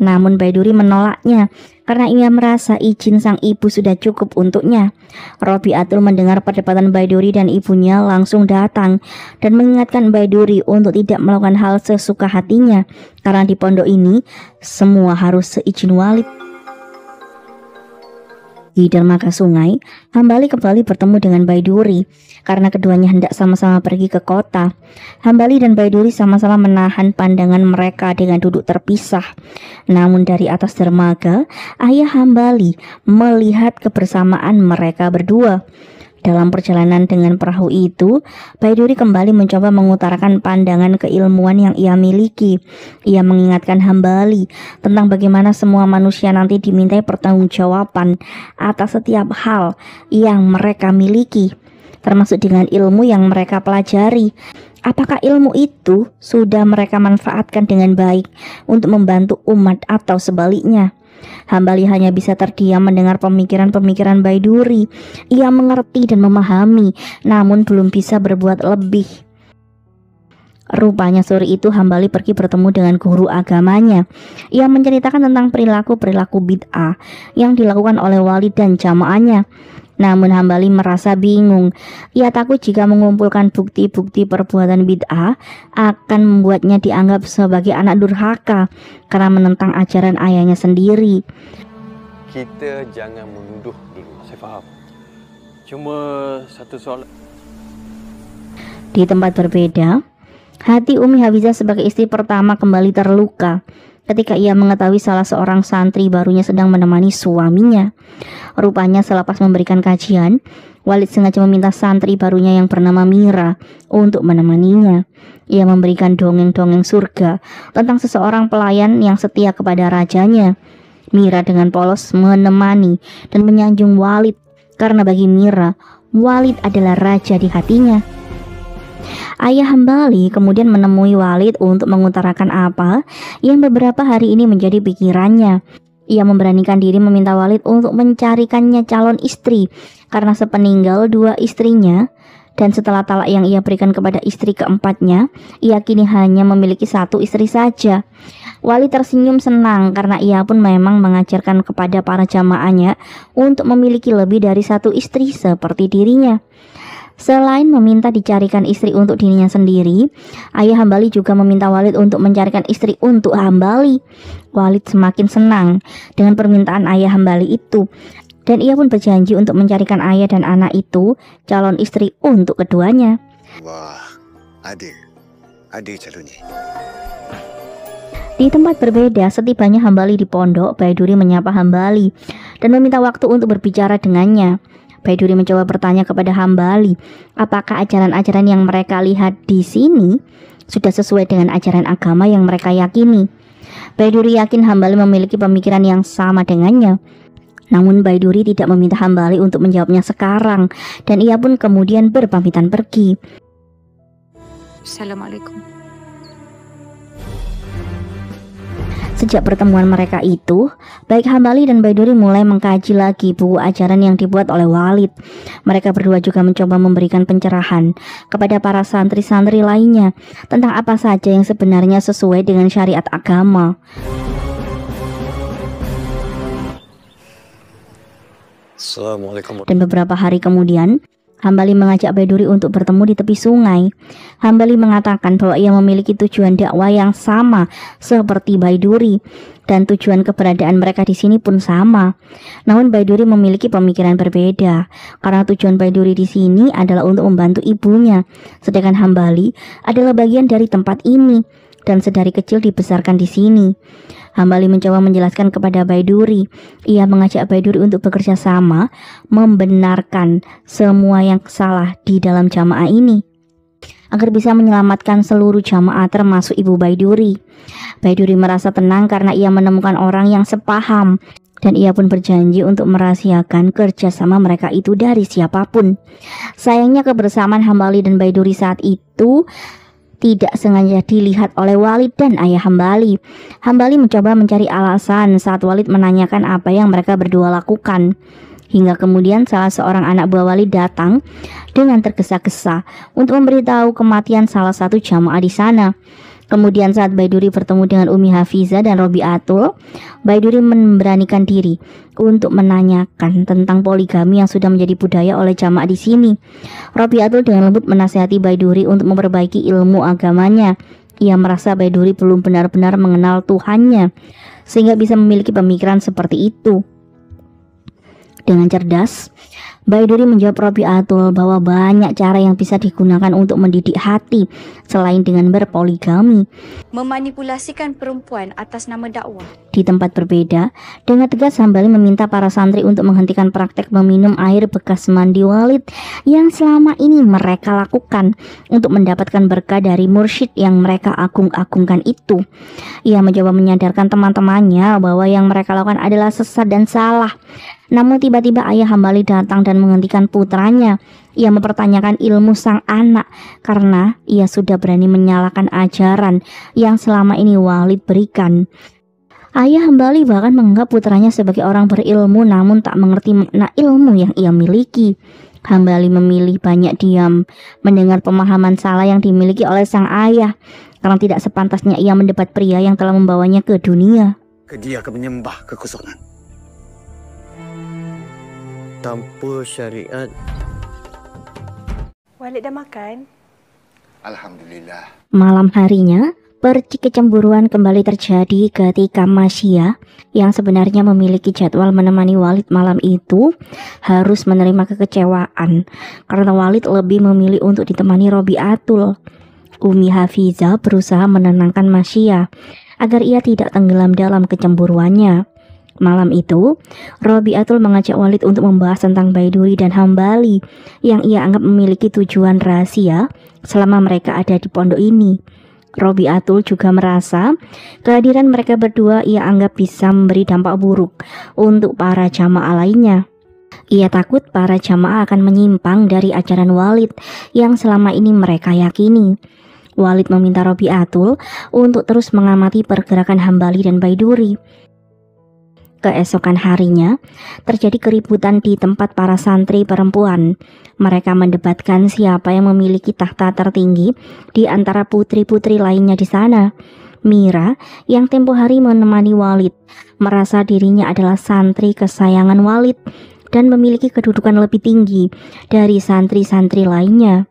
Namun Baiduri menolaknya karena ia merasa izin sang ibu sudah cukup untuknya. Robiatul mendengar perdebatan Baiduri dan ibunya langsung datang dan mengingatkan Baiduri untuk tidak melakukan hal sesuka hatinya, karena di pondok ini semua harus seizin Walid. Di dermaga sungai, Hambali kembali bertemu dengan Baiduri karena keduanya hendak sama-sama pergi ke kota. Hambali dan Baiduri sama-sama menahan pandangan mereka dengan duduk terpisah. Namun dari atas dermaga, ayah Hambali melihat kebersamaan mereka berdua. Dalam perjalanan dengan perahu itu, Baiduri kembali mencoba mengutarakan pandangan keilmuan yang ia miliki. Ia mengingatkan Hambali tentang bagaimana semua manusia nanti dimintai pertanggungjawaban atas setiap hal yang mereka miliki, termasuk dengan ilmu yang mereka pelajari. Apakah ilmu itu sudah mereka manfaatkan dengan baik untuk membantu umat atau sebaliknya? Hambali hanya bisa terdiam mendengar pemikiran-pemikiran Baiduri. Ia mengerti dan memahami, namun belum bisa berbuat lebih. Rupanya sore itu Hambali pergi bertemu dengan guru agamanya. Ia menceritakan tentang perilaku-perilaku bid'ah yang dilakukan oleh Walid dan jamaahnya. Namun Hambali merasa bingung. Ia takut jika mengumpulkan bukti-bukti perbuatan bid'ah akan membuatnya dianggap sebagai anak durhaka karena menentang ajaran ayahnya sendiri. Kita jangan menuduh dulu. Saya faham. Cuma satu soalan. Di tempat berbeda, hati Umi Hafizah sebagai istri pertama kembali terluka ketika ia mengetahui salah seorang santri barunya sedang menemani suaminya. Rupanya selepas memberikan kajian, Walid sengaja meminta santri barunya yang bernama Mira untuk menemaninya. Ia memberikan dongeng-dongeng surga tentang seseorang pelayan yang setia kepada rajanya. Mira dengan polos menemani dan menyanjung Walid karena bagi Mira, Walid adalah raja di hatinya. Ayah Hambali kemudian menemui Walid untuk mengutarakan apa yang beberapa hari ini menjadi pikirannya. Ia memberanikan diri meminta Walid untuk mencarikannya calon istri karena sepeninggal dua istrinya Dan setelah talak yang ia berikan kepada istri keempatnya, ia kini hanya memiliki satu istri saja. Walid tersenyum senang karena ia pun memang mengajarkan kepada para jamaahnya untuk memiliki lebih dari satu istri seperti dirinya. Selain meminta dicarikan istri untuk dirinya sendiri, ayah Hambali juga meminta Walid untuk mencarikan istri untuk Hambali. Walid semakin senang dengan permintaan ayah Hambali itu, dan ia pun berjanji untuk mencarikan ayah dan anak itu calon istri untuk keduanya. Wah, ada calonnya. Di tempat berbeda, setibanya Hambali di pondok, Baiduri menyapa Hambali dan meminta waktu untuk berbicara dengannya. Baiduri mencoba bertanya kepada Hambali, apakah ajaran-ajaran yang mereka lihat di sini sudah sesuai dengan ajaran agama yang mereka yakini. Baiduri yakin Hambali memiliki pemikiran yang sama dengannya. Namun Baiduri tidak meminta Hambali untuk menjawabnya sekarang, dan ia pun kemudian berpamitan pergi. Assalamualaikum. Sejak pertemuan mereka itu, baik Hambali dan Baiduri mulai mengkaji lagi buku ajaran yang dibuat oleh Walid. Mereka berdua juga mencoba memberikan pencerahan kepada para santri-santri lainnya tentang apa saja yang sebenarnya sesuai dengan syariat agama. Assalamualaikum. Dan beberapa hari kemudian, Hambali mengajak Baiduri untuk bertemu di tepi sungai. Hambali mengatakan bahwa ia memiliki tujuan dakwah yang sama seperti Baiduri, dan tujuan keberadaan mereka di sini pun sama. Namun Baiduri memiliki pemikiran berbeda, karena tujuan Baiduri di sini adalah untuk membantu ibunya, sedangkan Hambali adalah bagian dari tempat ini dan sedari kecil dibesarkan di sini. Hambali mencoba menjelaskan kepada Baiduri. Ia mengajak Baiduri untuk bekerja sama membenarkan semua yang salah di dalam jamaah ini agar bisa menyelamatkan seluruh jamaah termasuk ibu Baiduri. Baiduri merasa tenang karena ia menemukan orang yang sepaham, dan ia pun berjanji untuk merahasiakan kerjasama mereka itu dari siapapun. Sayangnya kebersamaan Hambali dan Baiduri saat itu tidak sengaja dilihat oleh Walid dan ayah Hambali. Hambali mencoba mencari alasan saat Walid menanyakan apa yang mereka berdua lakukan. Hingga kemudian salah seorang anak buah Walid datang dengan tergesa-gesa untuk memberitahu kematian salah satu jamaah di sana. Kemudian saat Baiduri bertemu dengan Umi Hafizah dan Robiatul, Baiduri memberanikan diri untuk menanyakan tentang poligami yang sudah menjadi budaya oleh jamaah di sini. Robiatul dengan lembut menasihati Baiduri untuk memperbaiki ilmu agamanya. Ia merasa Baiduri belum benar-benar mengenal Tuhannya, sehingga bisa memiliki pemikiran seperti itu. Dengan cerdas, Baiduri menjawab Robiatul bahwa banyak cara yang bisa digunakan untuk mendidik hati selain dengan berpoligami. Memanipulasikan perempuan atas nama dakwah. Di tempat berbeda, dengan tegas Hambali meminta para santri untuk menghentikan praktek meminum air bekas mandi Walid yang selama ini mereka lakukan untuk mendapatkan berkah dari mursyid yang mereka agung-agungkan itu. Ia mencoba menyadarkan teman-temannya bahwa yang mereka lakukan adalah sesat dan salah. Namun tiba-tiba ayah Hambali datang dan menghentikan putranya. Ia mempertanyakan ilmu sang anak karena ia sudah berani menyalahkan ajaran yang selama ini Walid berikan. Ayah Hambali bahkan menganggap putranya sebagai orang berilmu namun tak mengerti makna ilmu yang ia miliki. Hambali memilih banyak diam, mendengar pemahaman salah yang dimiliki oleh sang ayah, karena tidak sepantasnya ia mendebat pria yang telah membawanya ke dunia. Dia akan menyembah kekosongan tanpa syariat. Walid dah makan? Alhamdulillah. Malam harinya, percik kecemburuan kembali terjadi ketika Masya, yang sebenarnya memiliki jadwal menemani Walid malam itu, harus menerima kekecewaan karena Walid lebih memilih untuk ditemani Robiatul. Umi Hafizah berusaha menenangkan Masya agar ia tidak tenggelam dalam kecemburuannya. Malam itu, Robiatul mengajak Walid untuk membahas tentang Baiduri dan Hambali yang ia anggap memiliki tujuan rahasia selama mereka ada di pondok ini. Robiatul juga merasa kehadiran mereka berdua ia anggap bisa memberi dampak buruk untuk para jamaah lainnya. Ia takut para jamaah akan menyimpang dari ajaran Walid yang selama ini mereka yakini. Walid meminta Robiatul untuk terus mengamati pergerakan Hambali dan Baiduri. Keesokan harinya, terjadi keributan di tempat para santri perempuan. Mereka mendebatkan siapa yang memiliki tahta tertinggi di antara putri-putri lainnya di sana. Mira, yang tempo hari menemani Walid, merasa dirinya adalah santri kesayangan Walid dan memiliki kedudukan lebih tinggi dari santri-santri lainnya.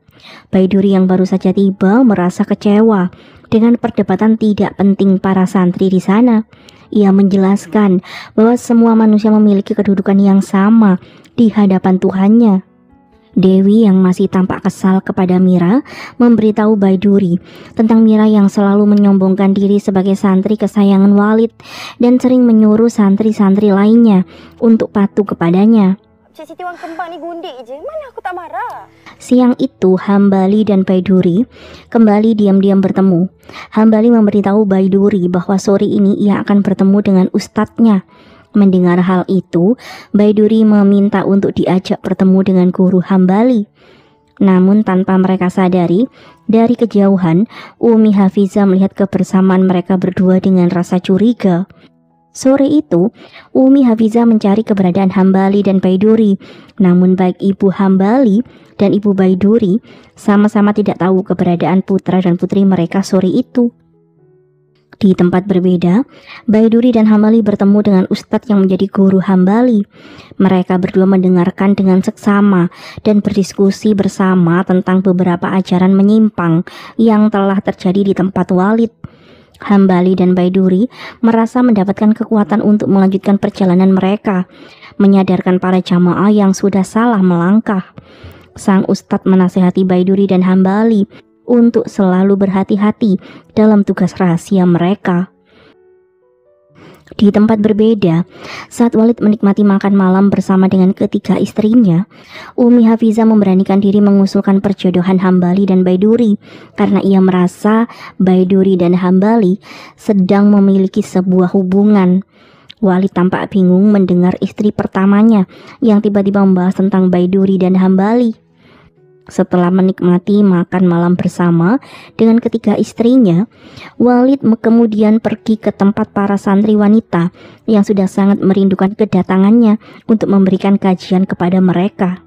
Baiduri yang baru saja tiba merasa kecewa dengan perdebatan tidak penting para santri di sana. Ia menjelaskan bahwa semua manusia memiliki kedudukan yang sama di hadapan Tuhannya. Dewi yang masih tampak kesal kepada Mira memberitahu Baiduri tentang Mira yang selalu menyombongkan diri sebagai santri kesayangan Walid dan sering menyuruh santri-santri lainnya untuk patuh kepadanya. Cik Siti orang kembang ni gundik je. Mana aku tak marah? Siang itu Hambali dan Baiduri kembali diam-diam bertemu. Hambali memberitahu Baiduri bahwa sore ini ia akan bertemu dengan ustadznya. Mendengar hal itu, Baiduri meminta untuk diajak bertemu dengan guru Hambali. Namun tanpa mereka sadari, dari kejauhan Umi Hafizah melihat kebersamaan mereka berdua dengan rasa curiga. Sore itu, Umi Hafizah mencari keberadaan Hambali dan Baiduri. Namun baik Ibu Hambali dan Ibu Baiduri sama-sama tidak tahu keberadaan putra dan putri mereka sore itu. Di tempat berbeda, Baiduri dan Hambali bertemu dengan ustadz yang menjadi guru Hambali. Mereka berdua mendengarkan dengan seksama dan berdiskusi bersama tentang beberapa ajaran menyimpang yang telah terjadi di tempat Walid. Hambali dan Baiduri merasa mendapatkan kekuatan untuk melanjutkan perjalanan mereka, menyadarkan para jamaah yang sudah salah melangkah. Sang ustadz menasihati Baiduri dan Hambali untuk selalu berhati-hati dalam tugas rahasia mereka. Di tempat berbeda, saat Walid menikmati makan malam bersama dengan ketiga istrinya, Umi Hafizah memberanikan diri mengusulkan perjodohan Hambali dan Baiduri karena ia merasa Baiduri dan Hambali sedang memiliki sebuah hubungan. Walid tampak bingung mendengar istri pertamanya yang tiba-tiba membahas tentang Baiduri dan Hambali. Setelah menikmati makan malam bersama dengan ketiga istrinya, Walid kemudian pergi ke tempat para santri wanita yang sudah sangat merindukan kedatangannya untuk memberikan kajian kepada mereka.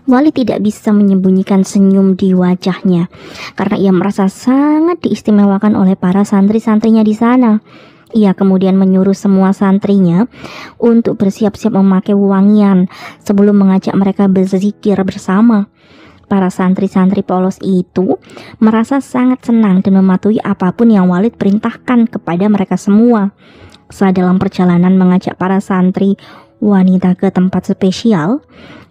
Walid tidak bisa menyembunyikan senyum di wajahnya karena ia merasa sangat diistimewakan oleh para santri-santrinya di sana. Ia kemudian menyuruh semua santrinya untuk bersiap-siap memakai wewangian sebelum mengajak mereka berzikir bersama. Para santri-santri polos itu merasa sangat senang dan mematuhi apapun yang Walid perintahkan kepada mereka semua. Saat dalam perjalanan mengajak para santri wanita ke tempat spesial,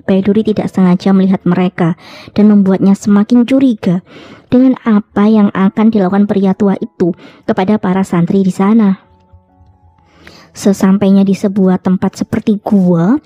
Baiduri tidak sengaja melihat mereka dan membuatnya semakin curiga dengan apa yang akan dilakukan pria tua itu kepada para santri di sana. Sesampainya di sebuah tempat seperti gua,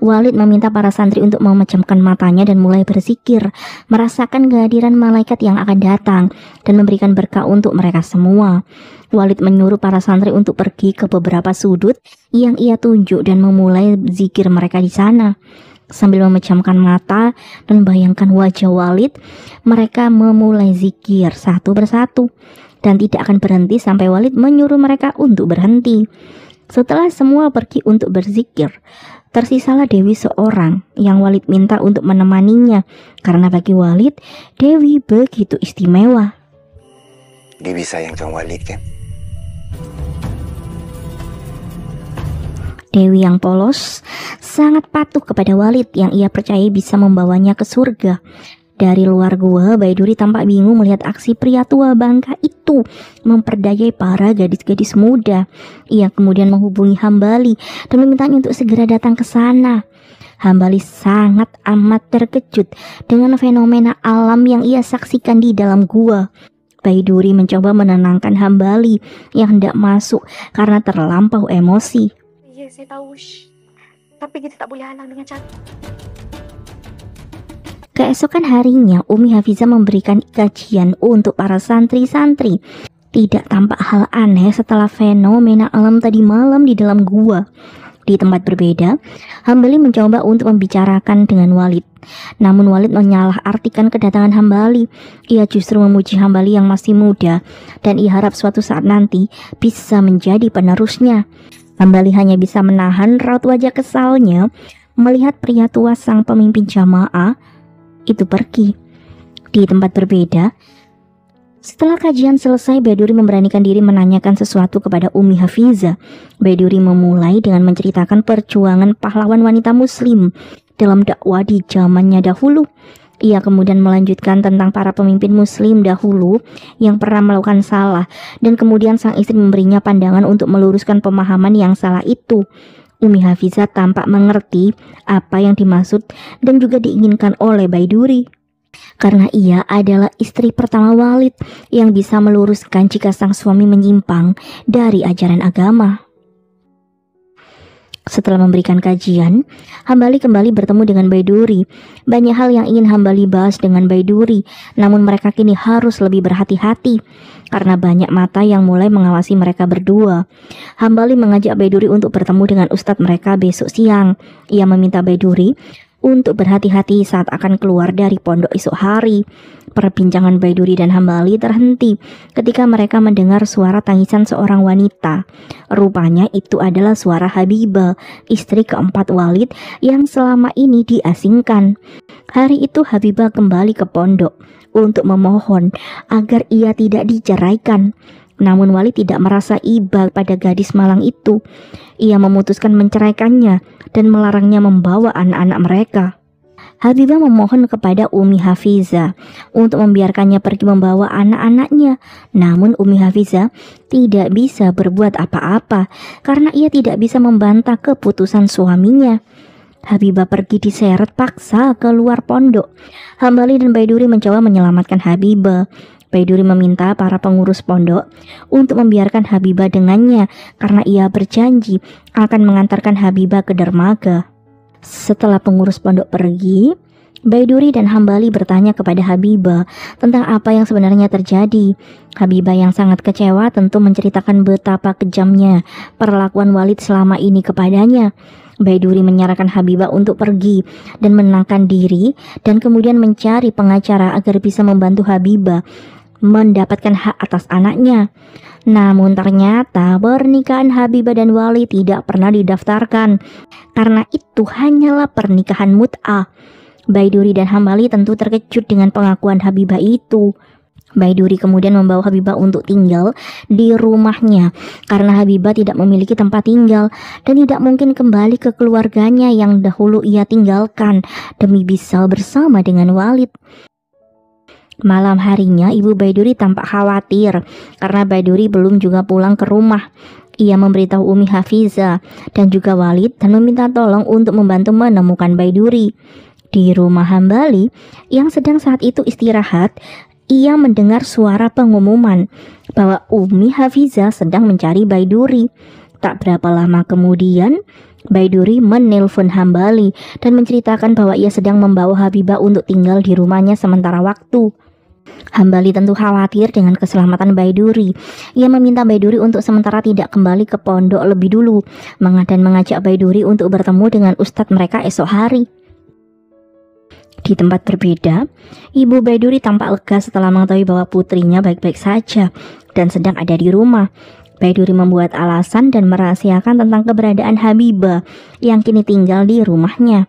Walid meminta para santri untuk memejamkan matanya dan mulai berzikir, merasakan kehadiran malaikat yang akan datang dan memberikan berkah untuk mereka semua. Walid menyuruh para santri untuk pergi ke beberapa sudut yang ia tunjuk dan memulai zikir mereka di sana. Sambil memejamkan mata dan bayangkan wajah Walid, mereka memulai zikir satu persatu dan tidak akan berhenti sampai Walid menyuruh mereka untuk berhenti. Setelah semua pergi untuk berzikir, tersisalah Dewi seorang yang Walid minta untuk menemaninya karena bagi Walid, Dewi begitu istimewa. Dewi sayangkan Walid kan? Dewi yang polos sangat patuh kepada Walid yang ia percaya bisa membawanya ke surga. Dari luar gua, Baiduri tampak bingung melihat aksi pria tua bangka itu memperdayai para gadis-gadis muda. Ia kemudian menghubungi Hambali dan memintanya untuk segera datang ke sana. Hambali sangat amat terkejut dengan fenomena alam yang ia saksikan di dalam gua. Baiduri mencoba menenangkan Hambali yang hendak masuk karena terlampau emosi. Ya, saya tahu. Tapi kita tak boleh halang dengan cara. Keesokan harinya, Umi Hafizah memberikan kajian untuk para santri-santri. Tidak tampak hal aneh setelah fenomena alam tadi malam di dalam gua. Di tempat berbeda, Hambali mencoba untuk membicarakan dengan Walid. Namun Walid menyalahartikan kedatangan Hambali. Ia justru memuji Hambali yang masih muda dan ia harap suatu saat nanti bisa menjadi penerusnya. Hambali hanya bisa menahan raut wajah kesalnya melihat pria tua sang pemimpin jamaah itu pergi. Di tempat berbeda, setelah kajian selesai, Baiduri memberanikan diri menanyakan sesuatu kepada Umi Hafizah. Baiduri memulai dengan menceritakan perjuangan pahlawan wanita muslim dalam dakwah di zamannya dahulu. Ia kemudian melanjutkan tentang para pemimpin muslim dahulu yang pernah melakukan salah, dan kemudian sang istri memberinya pandangan untuk meluruskan pemahaman yang salah itu. Umi Hafizah tampak mengerti apa yang dimaksud dan juga diinginkan oleh Baiduri, karena ia adalah istri pertama Walid yang bisa meluruskan jika sang suami menyimpang dari ajaran agama. Setelah memberikan kajian, Hambali kembali bertemu dengan Baiduri. Banyak hal yang ingin Hambali bahas dengan Baiduri, namun mereka kini harus lebih berhati-hati karena banyak mata yang mulai mengawasi mereka berdua. Hambali mengajak Baiduri untuk bertemu dengan ustadz mereka besok siang. Ia meminta Baiduri untuk berhati-hati saat akan keluar dari pondok esok hari. Perbincangan Baiduri dan Hambali terhenti ketika mereka mendengar suara tangisan seorang wanita. Rupanya itu adalah suara Habibah, istri keempat Walid yang selama ini diasingkan. Hari itu Habibah kembali ke pondok untuk memohon agar ia tidak diceraikan. Namun Walid tidak merasa iba pada gadis malang itu. Ia memutuskan menceraikannya dan melarangnya membawa anak-anak mereka. Habibah memohon kepada Umi Hafizah untuk membiarkannya pergi membawa anak-anaknya. Namun Umi Hafizah tidak bisa berbuat apa-apa karena ia tidak bisa membantah keputusan suaminya. Habibah pergi diseret paksa keluar pondok. Hambali dan Baiduri mencoba menyelamatkan Habibah. Baiduri meminta para pengurus pondok untuk membiarkan Habibah dengannya karena ia berjanji akan mengantarkan Habibah ke dermaga. Setelah pengurus pondok pergi, Baiduri dan Hambali bertanya kepada Habibah tentang apa yang sebenarnya terjadi. Habibah yang sangat kecewa tentu menceritakan betapa kejamnya perlakuan Walid selama ini kepadanya. Baiduri menyarankan Habibah untuk pergi dan menenangkan diri dan kemudian mencari pengacara agar bisa membantu Habibah mendapatkan hak atas anaknya. Namun ternyata pernikahan Habibah dan Walid tidak pernah didaftarkan karena itu hanyalah pernikahan mut'ah. Baiduri dan Hambali tentu terkejut dengan pengakuan Habibah itu. Baiduri kemudian membawa Habibah untuk tinggal di rumahnya karena Habibah tidak memiliki tempat tinggal dan tidak mungkin kembali ke keluarganya yang dahulu ia tinggalkan demi bisa bersama dengan Walid. Malam harinya ibu Baiduri tampak khawatir karena Baiduri belum juga pulang ke rumah. Ia memberitahu Umi Hafizah dan juga Walid dan meminta tolong untuk membantu menemukan Baiduri. Di rumah Hambali yang sedang saat itu istirahat, ia mendengar suara pengumuman bahwa Umi Hafizah sedang mencari Baiduri. Tak berapa lama kemudian, Baiduri menelpon Hambali dan menceritakan bahwa ia sedang membawa Habibah untuk tinggal di rumahnya sementara waktu. Hambali tentu khawatir dengan keselamatan Baiduri. Ia meminta Baiduri untuk sementara tidak kembali ke pondok lebih dulu dan mengajak Baiduri untuk bertemu dengan ustadz mereka esok hari. Di tempat berbeda, ibu Baiduri tampak lega setelah mengetahui bahwa putrinya baik-baik saja dan sedang ada di rumah. Baiduri membuat alasan dan merahasiakan tentang keberadaan Habibah yang kini tinggal di rumahnya.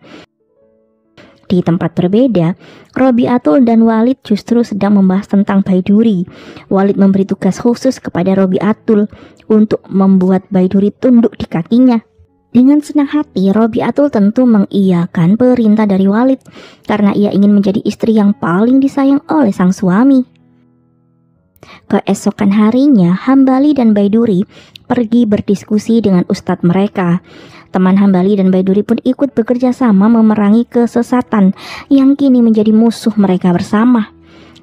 Di tempat berbeda, Robiatul dan Walid justru sedang membahas tentang Baiduri. Walid memberi tugas khusus kepada Robiatul untuk membuat Baiduri tunduk di kakinya. Dengan senang hati, Robiatul tentu mengiyakan perintah dari Walid karena ia ingin menjadi istri yang paling disayang oleh sang suami. Keesokan harinya, Hambali dan Baiduri pergi berdiskusi dengan ustadz mereka. Teman Hambali dan Baiduri pun ikut bekerja sama memerangi kesesatan yang kini menjadi musuh mereka bersama.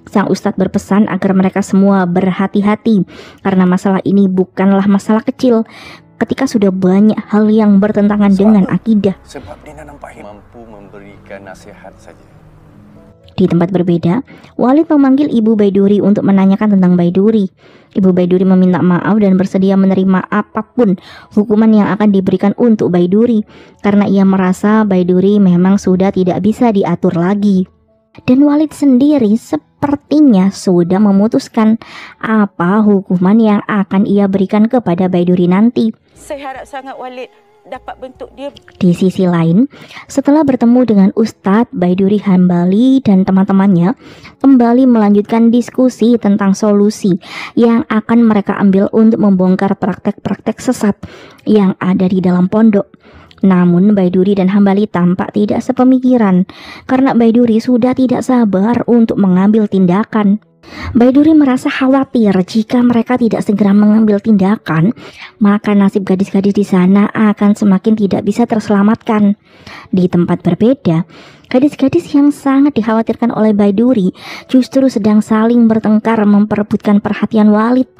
Sang ustadz berpesan agar mereka semua berhati-hati karena masalah ini bukanlah masalah kecil ketika sudah banyak hal yang bertentangan dengan akidah. Sebab dia nampak mampu memberikan nasihat saja. Di tempat berbeda, Walid memanggil ibu Baiduri untuk menanyakan tentang Baiduri. Ibu Baiduri meminta maaf dan bersedia menerima apapun hukuman yang akan diberikan untuk Baiduri karena ia merasa Baiduri memang sudah tidak bisa diatur lagi. Dan Walid sendiri sepertinya sudah memutuskan apa hukuman yang akan ia berikan kepada Baiduri nanti. Saya harap sangat Walid dapat bentuk dia. Di sisi lain, setelah bertemu dengan Ustadz, Baiduri Hambali dan teman-temannya kembali melanjutkan diskusi tentang solusi yang akan mereka ambil untuk membongkar praktek-praktek sesat yang ada di dalam pondok. Namun Baiduri dan Hambali tampak tidak sepemikiran karena Baiduri sudah tidak sabar untuk mengambil tindakan. Baiduri merasa khawatir jika mereka tidak segera mengambil tindakan, maka nasib gadis-gadis di sana akan semakin tidak bisa terselamatkan. Di tempat berbeda, gadis-gadis yang sangat dikhawatirkan oleh Baiduri justru sedang saling bertengkar memperebutkan perhatian Walid.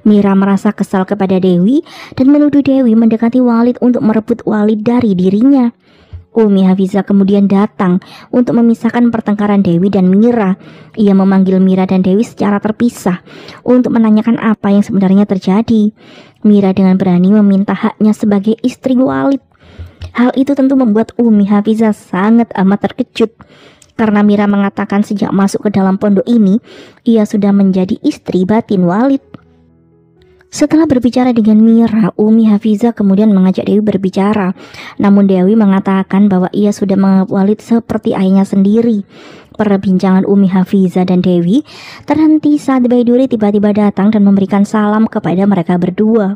Mira merasa kesal kepada Dewi dan menuduh Dewi mendekati Walid untuk merebut Walid dari dirinya. Umi Hafizah kemudian datang untuk memisahkan pertengkaran Dewi dan Mira. Ia memanggil Mira dan Dewi secara terpisah untuk menanyakan apa yang sebenarnya terjadi. Mira dengan berani meminta haknya sebagai istri Walid. Hal itu tentu membuat Umi Hafizah sangat amat terkejut, karena Mira mengatakan sejak masuk ke dalam pondok ini, ia sudah menjadi istri batin Walid. Setelah berbicara dengan Mira, Umi Hafizah kemudian mengajak Dewi berbicara. Namun Dewi mengatakan bahwa ia sudah menganggap Walid seperti ayahnya sendiri. Perbincangan Umi Hafizah dan Dewi terhenti saat Baiduri tiba-tiba datang dan memberikan salam kepada mereka berdua.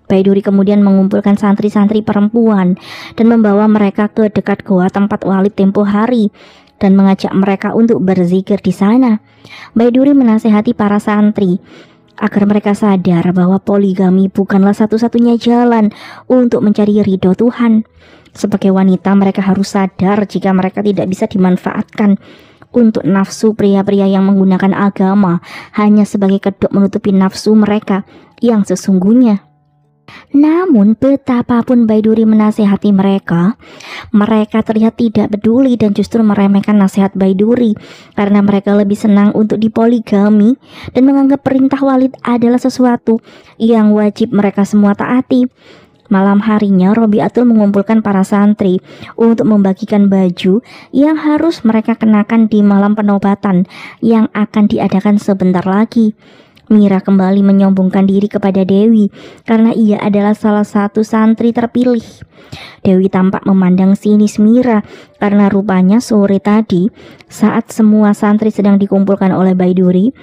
Baiduri kemudian mengumpulkan santri-santri perempuan dan membawa mereka ke dekat goa tempat Walid tempo hari dan mengajak mereka untuk berzikir di sana. Baiduri menasihati para santri agar mereka sadar bahwa poligami bukanlah satu-satunya jalan untuk mencari ridho Tuhan. Sebagai wanita, mereka harus sadar jika mereka tidak bisa dimanfaatkan untuk nafsu pria-pria yang menggunakan agama hanya sebagai kedok menutupi nafsu mereka yang sesungguhnya. Namun betapapun Baiduri menasihati mereka terlihat tidak peduli dan justru meremehkan nasihat Baiduri karena mereka lebih senang untuk dipoligami dan menganggap perintah Walid adalah sesuatu yang wajib mereka semua taati. Malam harinya Robiatul mengumpulkan para santri untuk membagikan baju yang harus mereka kenakan di malam penobatan yang akan diadakan sebentar lagi. Mira kembali menyombongkan diri kepada Dewi karena ia adalah salah satu santri terpilih. Dewi tampak memandang sinis Mira karena rupanya sore tadi saat semua santri sedang dikumpulkan oleh Baiduri,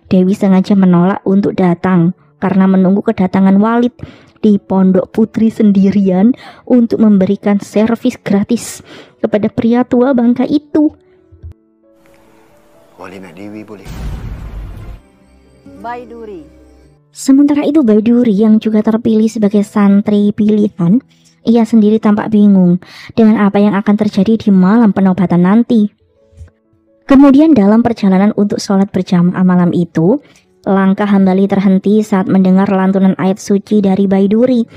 Dewi sengaja menolak untuk datang karena menunggu kedatangan Walid di pondok putri sendirian untuk memberikan servis gratis kepada pria tua bangka itu. Walid nak Dewi boleh? Baiduri. Sementara itu Baiduri yang juga terpilih sebagai santri pilihan, ia sendiri tampak bingung dengan apa yang akan terjadi di malam penobatan nanti. Kemudian dalam perjalanan untuk sholat berjamaah malam itu, langkah Hambali terhenti saat mendengar lantunan ayat suci dari Baiduri.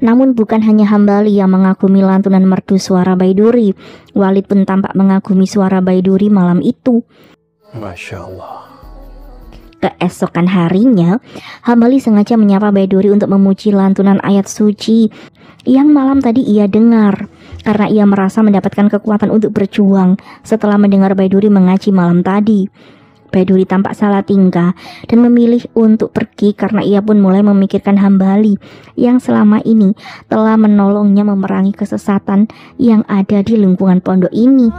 Namun bukan hanya Hambali yang mengagumi lantunan merdu suara Baiduri, Walid pun tampak mengagumi suara Baiduri malam itu. Masya Allah. Keesokan harinya, Hambali sengaja menyapa Baiduri untuk memuji lantunan ayat suci yang malam tadi ia dengar, karena ia merasa mendapatkan kekuatan untuk berjuang setelah mendengar Baiduri mengaji malam tadi. Baiduri tampak salah tingkah dan memilih untuk pergi karena ia pun mulai memikirkan Hambali yang selama ini telah menolongnya memerangi kesesatan yang ada di lingkungan pondok ini.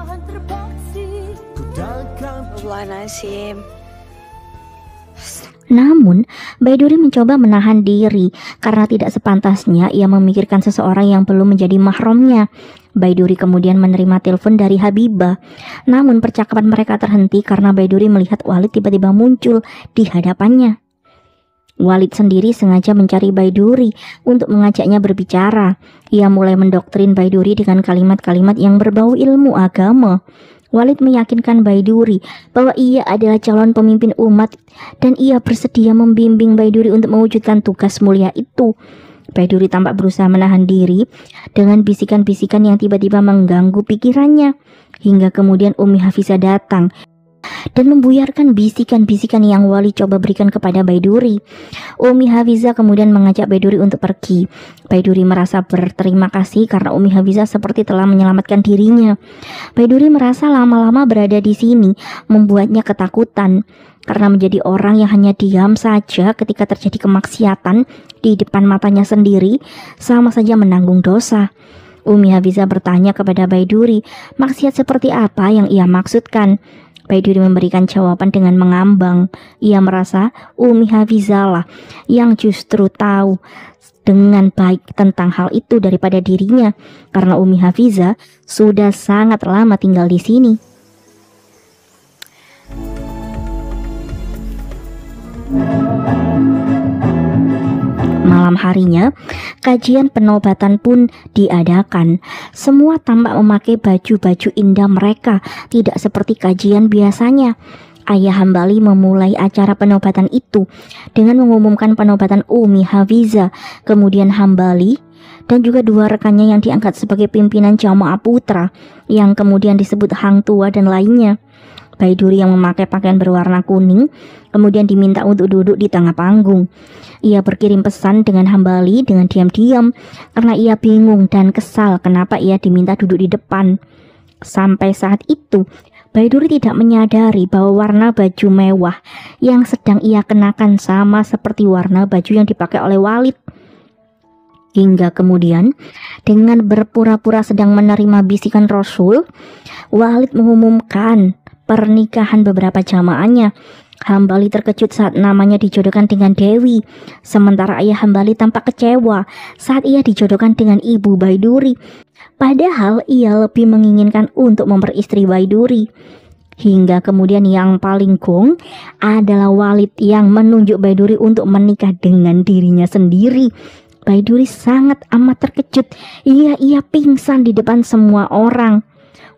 Namun, Baiduri mencoba menahan diri karena tidak sepantasnya ia memikirkan seseorang yang belum menjadi mahramnya. Baiduri kemudian menerima telepon dari Habibah. Namun percakapan mereka terhenti karena Baiduri melihat Walid tiba-tiba muncul di hadapannya. Walid sendiri sengaja mencari Baiduri untuk mengajaknya berbicara. Ia mulai mendoktrin Baiduri dengan kalimat-kalimat yang berbau ilmu agama. Walid meyakinkan Baiduri bahwa ia adalah calon pemimpin umat dan ia bersedia membimbing Baiduri untuk mewujudkan tugas mulia itu. Baiduri tampak berusaha menahan diri dengan bisikan-bisikan yang tiba-tiba mengganggu pikirannya. Hingga kemudian Umi Hafizah datang dan membuyarkan bisikan-bisikan yang Walid coba berikan kepada Baiduri. Umi Hafizah kemudian mengajak Baiduri untuk pergi. Baiduri merasa berterima kasih karena Umi Hafizah seperti telah menyelamatkan dirinya. Baiduri merasa lama-lama berada di sini membuatnya ketakutan, karena menjadi orang yang hanya diam saja ketika terjadi kemaksiatan di depan matanya sendiri sama saja menanggung dosa. Umi Hafizah bertanya kepada Baiduri, maksiat seperti apa yang ia maksudkan. Baiduri memberikan jawaban dengan mengambang. Ia merasa Umi Hafizah lah yang justru tahu dengan baik tentang hal itu daripada dirinya, karena Umi Hafizah sudah sangat lama tinggal di sini. Malam harinya, kajian penobatan pun diadakan. Semua tampak memakai baju-baju indah mereka, tidak seperti kajian biasanya. Ayah Hambali memulai acara penobatan itu dengan mengumumkan penobatan Umi Hafizah, kemudian Hambali dan juga dua rekannya yang diangkat sebagai pimpinan jamaah putra, yang kemudian disebut Hang Tua dan lainnya. Baiduri yang memakai pakaian berwarna kuning kemudian diminta untuk duduk di tengah panggung. Ia berkirim pesan dengan Hambali dengan diam-diam karena ia bingung dan kesal kenapa ia diminta duduk di depan. Sampai saat itu Baiduri tidak menyadari bahwa warna baju mewah yang sedang ia kenakan sama seperti warna baju yang dipakai oleh Walid. Hingga kemudian dengan berpura-pura sedang menerima bisikan Rasul, Walid mengumumkan pernikahan beberapa jamaahnya. Hambali terkejut saat namanya dijodohkan dengan Dewi, sementara ayah Hambali tampak kecewa saat ia dijodohkan dengan ibu Baiduri, padahal ia lebih menginginkan untuk memperistri Baiduri. Hingga kemudian yang paling gong adalah Walid yang menunjuk Baiduri untuk menikah dengan dirinya sendiri. Baiduri sangat amat terkejut. Ia pingsan di depan semua orang.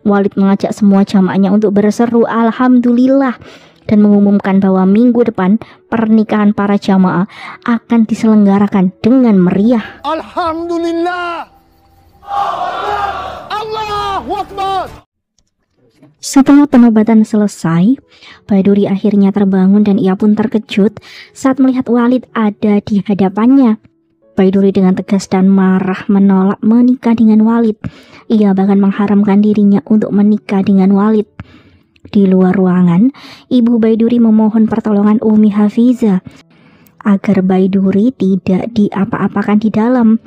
Walid mengajak semua jamaahnya untuk berseru alhamdulillah dan mengumumkan bahwa minggu depan pernikahan para jamaah akan diselenggarakan dengan meriah. Alhamdulillah. Allahu Akbar. Setelah penobatan selesai, Baiduri akhirnya terbangun dan ia pun terkejut saat melihat Walid ada di hadapannya. Baiduri dengan tegas dan marah menolak menikah dengan Walid. Ia bahkan mengharamkan dirinya untuk menikah dengan Walid. Di luar ruangan, ibu Baiduri memohon pertolongan Umi Hafizah agar Baiduri tidak diapa-apakan di dalam.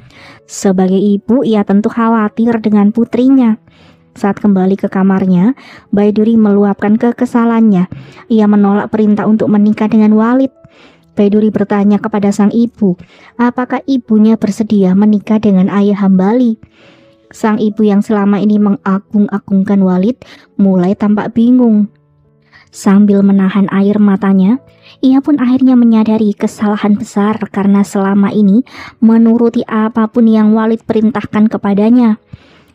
Sebagai ibu, ia tentu khawatir dengan putrinya. Saat kembali ke kamarnya, Baiduri meluapkan kekesalannya. Ia menolak perintah untuk menikah dengan Walid. Baiduri bertanya kepada sang ibu, apakah ibunya bersedia menikah dengan ayah Hambali. Sang ibu yang selama ini mengagung-agungkan Walid mulai tampak bingung. Sambil menahan air matanya, ia pun akhirnya menyadari kesalahan besar karena selama ini menuruti apapun yang Walid perintahkan kepadanya.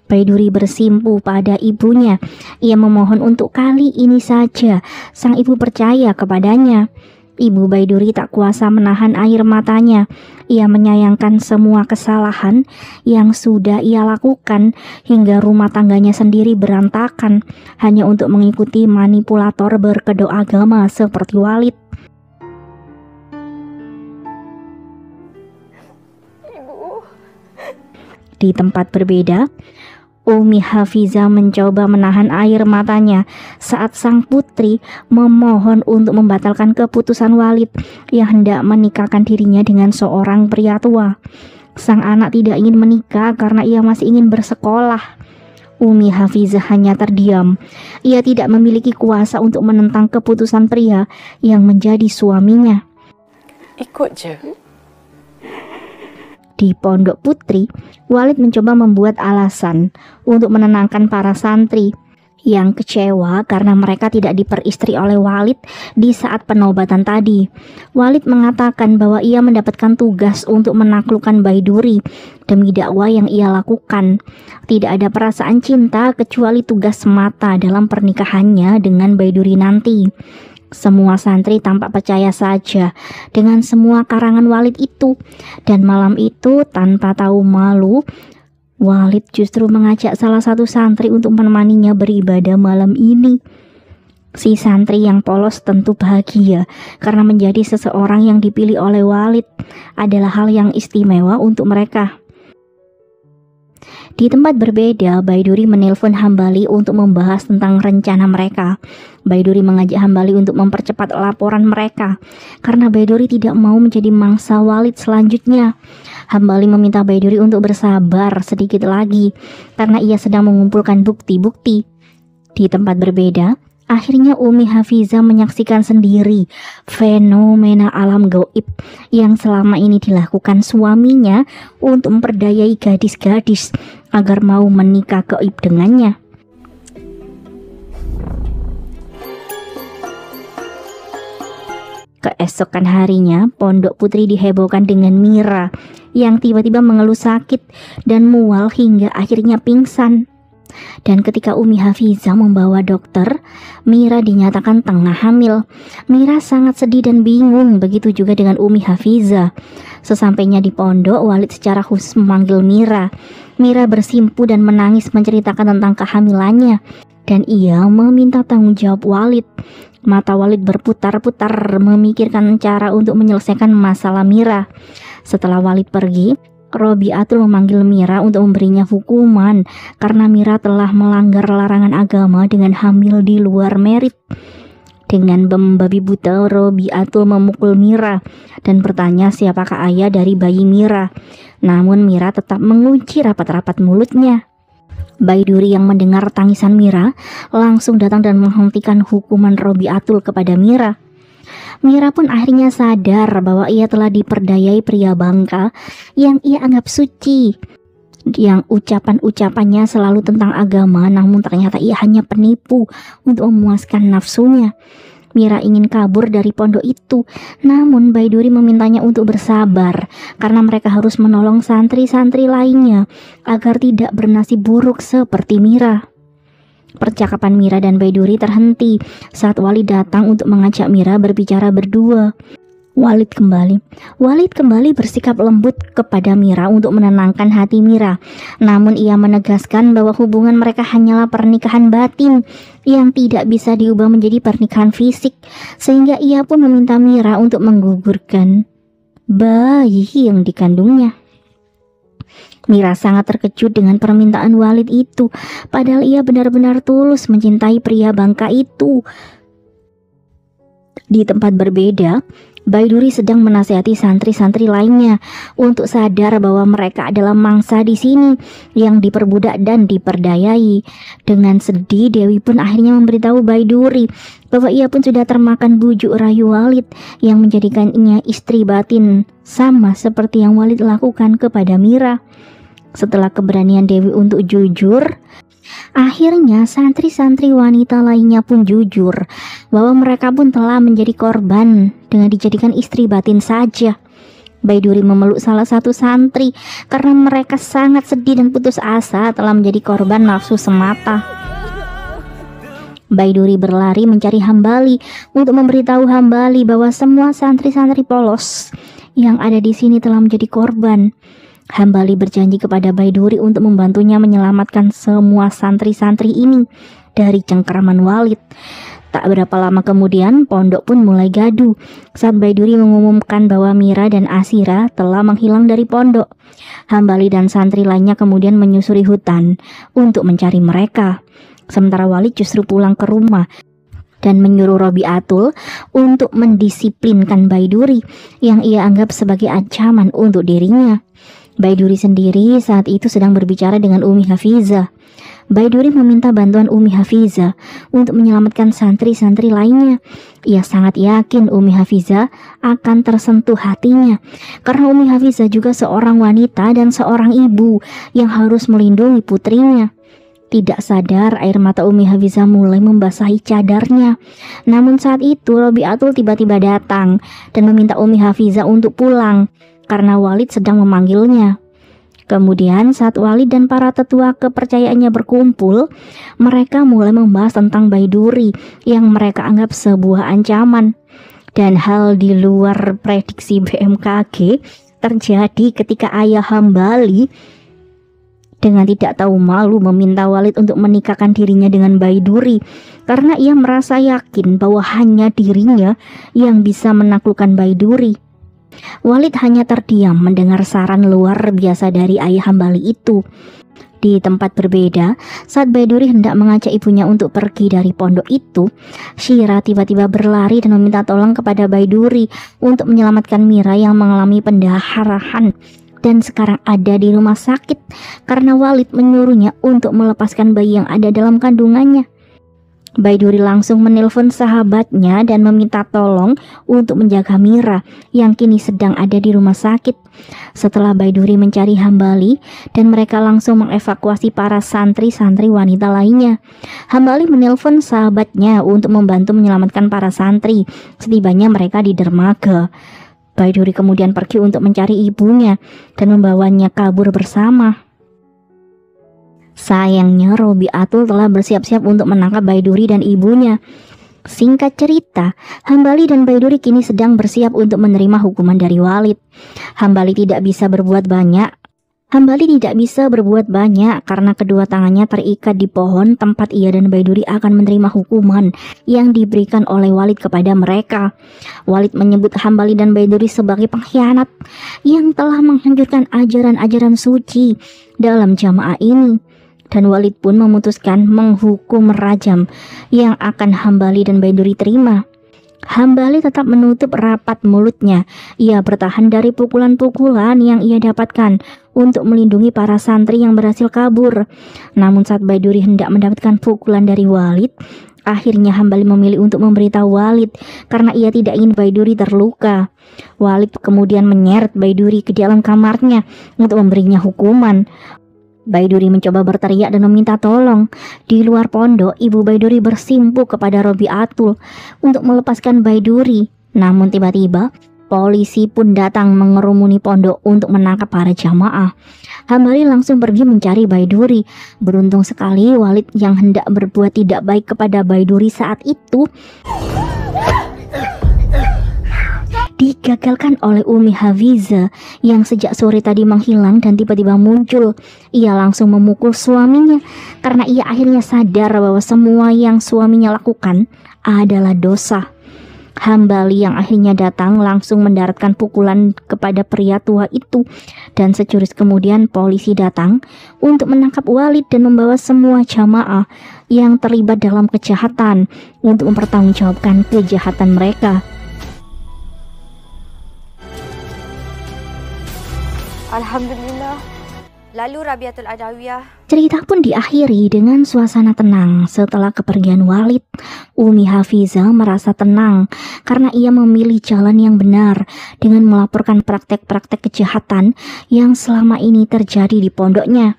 Baiduri bersimpu pada ibunya. Ia memohon untuk kali ini saja sang ibu percaya kepadanya. Ibu Baiduri tak kuasa menahan air matanya. Ia menyayangkan semua kesalahan yang sudah ia lakukan hingga rumah tangganya sendiri berantakan hanya untuk mengikuti manipulator berkedok agama seperti Walid. Di tempat berbeda, Umi Hafizah mencoba menahan air matanya saat sang putri memohon untuk membatalkan keputusan Walid yang hendak menikahkan dirinya dengan seorang pria tua. Sang anak tidak ingin menikah karena ia masih ingin bersekolah. Umi Hafizah hanya terdiam. Ia tidak memiliki kuasa untuk menentang keputusan pria yang menjadi suaminya. Ikut je. Di pondok putri, Walid mencoba membuat alasan untuk menenangkan para santri yang kecewa karena mereka tidak diperistri oleh Walid di saat penobatan tadi. Walid mengatakan bahwa ia mendapatkan tugas untuk menaklukkan Baiduri demi dakwah yang ia lakukan. Tidak ada perasaan cinta kecuali tugas semata dalam pernikahannya dengan Baiduri nanti. Semua santri tampak percaya saja dengan semua karangan Walid itu. Dan malam itu tanpa tahu malu, Walid justru mengajak salah satu santri untuk menemaninya beribadah malam ini. Si santri yang polos tentu bahagia karena menjadi seseorang yang dipilih oleh Walid adalah hal yang istimewa untuk mereka. Di tempat berbeda, Baiduri menelpon Hambali untuk membahas tentang rencana mereka. Baiduri mengajak Hambali untuk mempercepat laporan mereka karena Baiduri tidak mau menjadi mangsa Walid selanjutnya. Hambali meminta Baiduri untuk bersabar sedikit lagi karena ia sedang mengumpulkan bukti-bukti. Di tempat berbeda, akhirnya Umi Hafizah menyaksikan sendiri fenomena alam gaib yang selama ini dilakukan suaminya untuk memperdayai gadis-gadis agar mau menikah gaib dengannya. Keesokan harinya, pondok putri dihebohkan dengan Mira yang tiba-tiba mengeluh sakit dan mual hingga akhirnya pingsan. Dan ketika Umi Hafizah membawa dokter, Mira dinyatakan tengah hamil. Mira sangat sedih dan bingung, begitu juga dengan Umi Hafizah. Sesampainya di pondok, Walid secara khusus memanggil Mira. Mira bersimpu dan menangis menceritakan tentang kehamilannya, dan ia meminta tanggung jawab Walid. Mata Walid berputar-putar memikirkan cara untuk menyelesaikan masalah Mira. Setelah Walid pergi, Robiatul memanggil Mira untuk memberinya hukuman karena Mira telah melanggar larangan agama dengan hamil di luar merit. Dengan membabi buta, Robiatul memukul Mira dan bertanya siapakah ayah dari bayi Mira. Namun Mira tetap mengunci rapat-rapat mulutnya. Baiduri yang mendengar tangisan Mira langsung datang dan menghentikan hukuman Robiatul kepada Mira. Mira pun akhirnya sadar bahwa ia telah diperdayai pria bangka yang ia anggap suci, yang ucapan-ucapannya selalu tentang agama, namun ternyata ia hanya penipu untuk memuaskan nafsunya. Mira ingin kabur dari pondok itu, namun Baiduri memintanya untuk bersabar karena mereka harus menolong santri-santri lainnya agar tidak bernasib buruk seperti Mira. Percakapan Mira dan Baiduri terhenti saat Walid datang untuk mengajak Mira berbicara berdua. Walid kembali bersikap lembut kepada Mira untuk menenangkan hati Mira. Namun ia menegaskan bahwa hubungan mereka hanyalah pernikahan batin yang tidak bisa diubah menjadi pernikahan fisik, sehingga ia pun meminta Mira untuk menggugurkan bayi yang dikandungnya. Mira sangat terkejut dengan permintaan Walid itu, padahal ia benar-benar tulus mencintai pria bangka itu. Di tempat berbeda, Baiduri sedang menasihati santri-santri lainnya untuk sadar bahwa mereka adalah mangsa di sini yang diperbudak dan diperdayai. Dengan sedih, Dewi pun akhirnya memberitahu Baiduri bahwa ia pun sudah termakan bujuk rayu Walid yang menjadikannya istri batin, sama seperti yang Walid lakukan kepada Mira. Setelah keberanian Dewi untuk jujur, akhirnya santri-santri wanita lainnya pun jujur bahwa mereka pun telah menjadi korban dengan dijadikan istri batin saja. Baiduri memeluk salah satu santri karena mereka sangat sedih dan putus asa telah menjadi korban nafsu semata. Baiduri berlari mencari Hambali untuk memberitahu Hambali bahwa semua santri-santri polos yang ada di sini telah menjadi korban. Hambali berjanji kepada Baiduri untuk membantunya menyelamatkan semua santri-santri ini dari cengkeraman Walid. Tak berapa lama kemudian, pondok pun mulai gaduh saat Baiduri mengumumkan bahwa Mira dan Asira telah menghilang dari pondok. Hambali dan santri lainnya kemudian menyusuri hutan untuk mencari mereka. Sementara Walid justru pulang ke rumah dan menyuruh Robiatul untuk mendisiplinkan Baiduri yang ia anggap sebagai ancaman untuk dirinya. Baiduri sendiri saat itu sedang berbicara dengan Umi Hafizah. Baiduri meminta bantuan Umi Hafizah untuk menyelamatkan santri-santri lainnya. Ia sangat yakin Umi Hafizah akan tersentuh hatinya, karena Umi Hafizah juga seorang wanita dan seorang ibu yang harus melindungi putrinya. Tidak sadar, air mata Umi Hafizah mulai membasahi cadarnya. Namun saat itu Robiatul tiba-tiba datang dan meminta Umi Hafizah untuk pulang karena Walid sedang memanggilnya. Kemudian saat Walid dan para tetua kepercayaannya berkumpul, mereka mulai membahas tentang Baiduri yang mereka anggap sebuah ancaman. Dan hal di luar prediksi BMKG terjadi ketika ayah Hambali dengan tidak tahu malu meminta Walid untuk menikahkan dirinya dengan Baiduri karena ia merasa yakin bahwa hanya dirinya yang bisa menaklukkan Baiduri. Walid hanya terdiam mendengar saran luar biasa dari ayah Hambali itu. Di tempat berbeda, saat Baiduri hendak mengajak ibunya untuk pergi dari pondok itu, Syira tiba-tiba berlari dan meminta tolong kepada Baiduri untuk menyelamatkan Mira yang mengalami pendarahan dan sekarang ada di rumah sakit karena Walid menyuruhnya untuk melepaskan bayi yang ada dalam kandungannya. Baiduri langsung menelpon sahabatnya dan meminta tolong untuk menjaga Mira yang kini sedang ada di rumah sakit. Setelah Baiduri mencari Hambali dan mereka langsung mengevakuasi para santri-santri wanita lainnya, Hambali menelpon sahabatnya untuk membantu menyelamatkan para santri setibanya mereka di dermaga. Baiduri kemudian pergi untuk mencari ibunya dan membawanya kabur bersama. Sayangnya Robiatul telah bersiap-siap untuk menangkap Baiduri dan ibunya. Singkat cerita, Hambali dan Baiduri kini sedang bersiap untuk menerima hukuman dari Walid. Hambali tidak bisa berbuat banyak karena kedua tangannya terikat di pohon tempat ia dan Baiduri akan menerima hukuman yang diberikan oleh Walid kepada mereka. Walid menyebut Hambali dan Baiduri sebagai pengkhianat yang telah menghancurkan ajaran-ajaran suci dalam jamaah ini. Dan Walid pun memutuskan menghukum rajam yang akan Hambali dan Baiduri terima. Hambali tetap menutup rapat mulutnya. Ia bertahan dari pukulan-pukulan yang ia dapatkan untuk melindungi para santri yang berhasil kabur. Namun saat Baiduri hendak mendapatkan pukulan dari Walid, akhirnya Hambali memilih untuk memberitahu Walid karena ia tidak ingin Baiduri terluka. Walid kemudian menyeret Baiduri ke dalam kamarnya untuk memberinya hukuman. Baiduri mencoba berteriak dan meminta tolong. Di luar pondok, ibu Baiduri bersimpuh kepada Robiatul untuk melepaskan Baiduri. Namun tiba-tiba, polisi pun datang mengerumuni pondok untuk menangkap para jamaah. Hambali langsung pergi mencari Baiduri. Beruntung sekali Walid yang hendak berbuat tidak baik kepada Baiduri saat itu digagalkan oleh Umi Hafiza yang sejak sore tadi menghilang dan tiba-tiba muncul. Ia langsung memukul suaminya karena ia akhirnya sadar bahwa semua yang suaminya lakukan adalah dosa. Hambali yang akhirnya datang langsung mendaratkan pukulan kepada pria tua itu dan securis kemudian polisi datang untuk menangkap Walid dan membawa semua jamaah yang terlibat dalam kejahatan untuk mempertanggungjawabkan kejahatan mereka. Alhamdulillah. Lalu Rabiatul Adawiyah. Cerita pun diakhiri dengan suasana tenang. Setelah kepergian Walid, Umi Hafiza merasa tenang karena ia memilih jalan yang benar dengan melaporkan praktek-praktek kejahatan yang selama ini terjadi di pondoknya.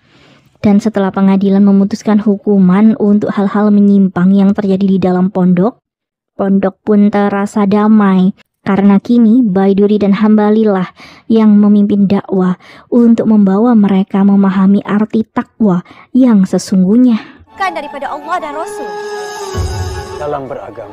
Dan setelah pengadilan memutuskan hukuman untuk hal-hal menyimpang yang terjadi di dalam pondok, pondok pun terasa damai. Karena kini Baiduri dan Hambali lah yang memimpin dakwah untuk membawa mereka memahami arti takwa yang sesungguhnya. Kan daripada Allah dan Rasul. Dalam beragama,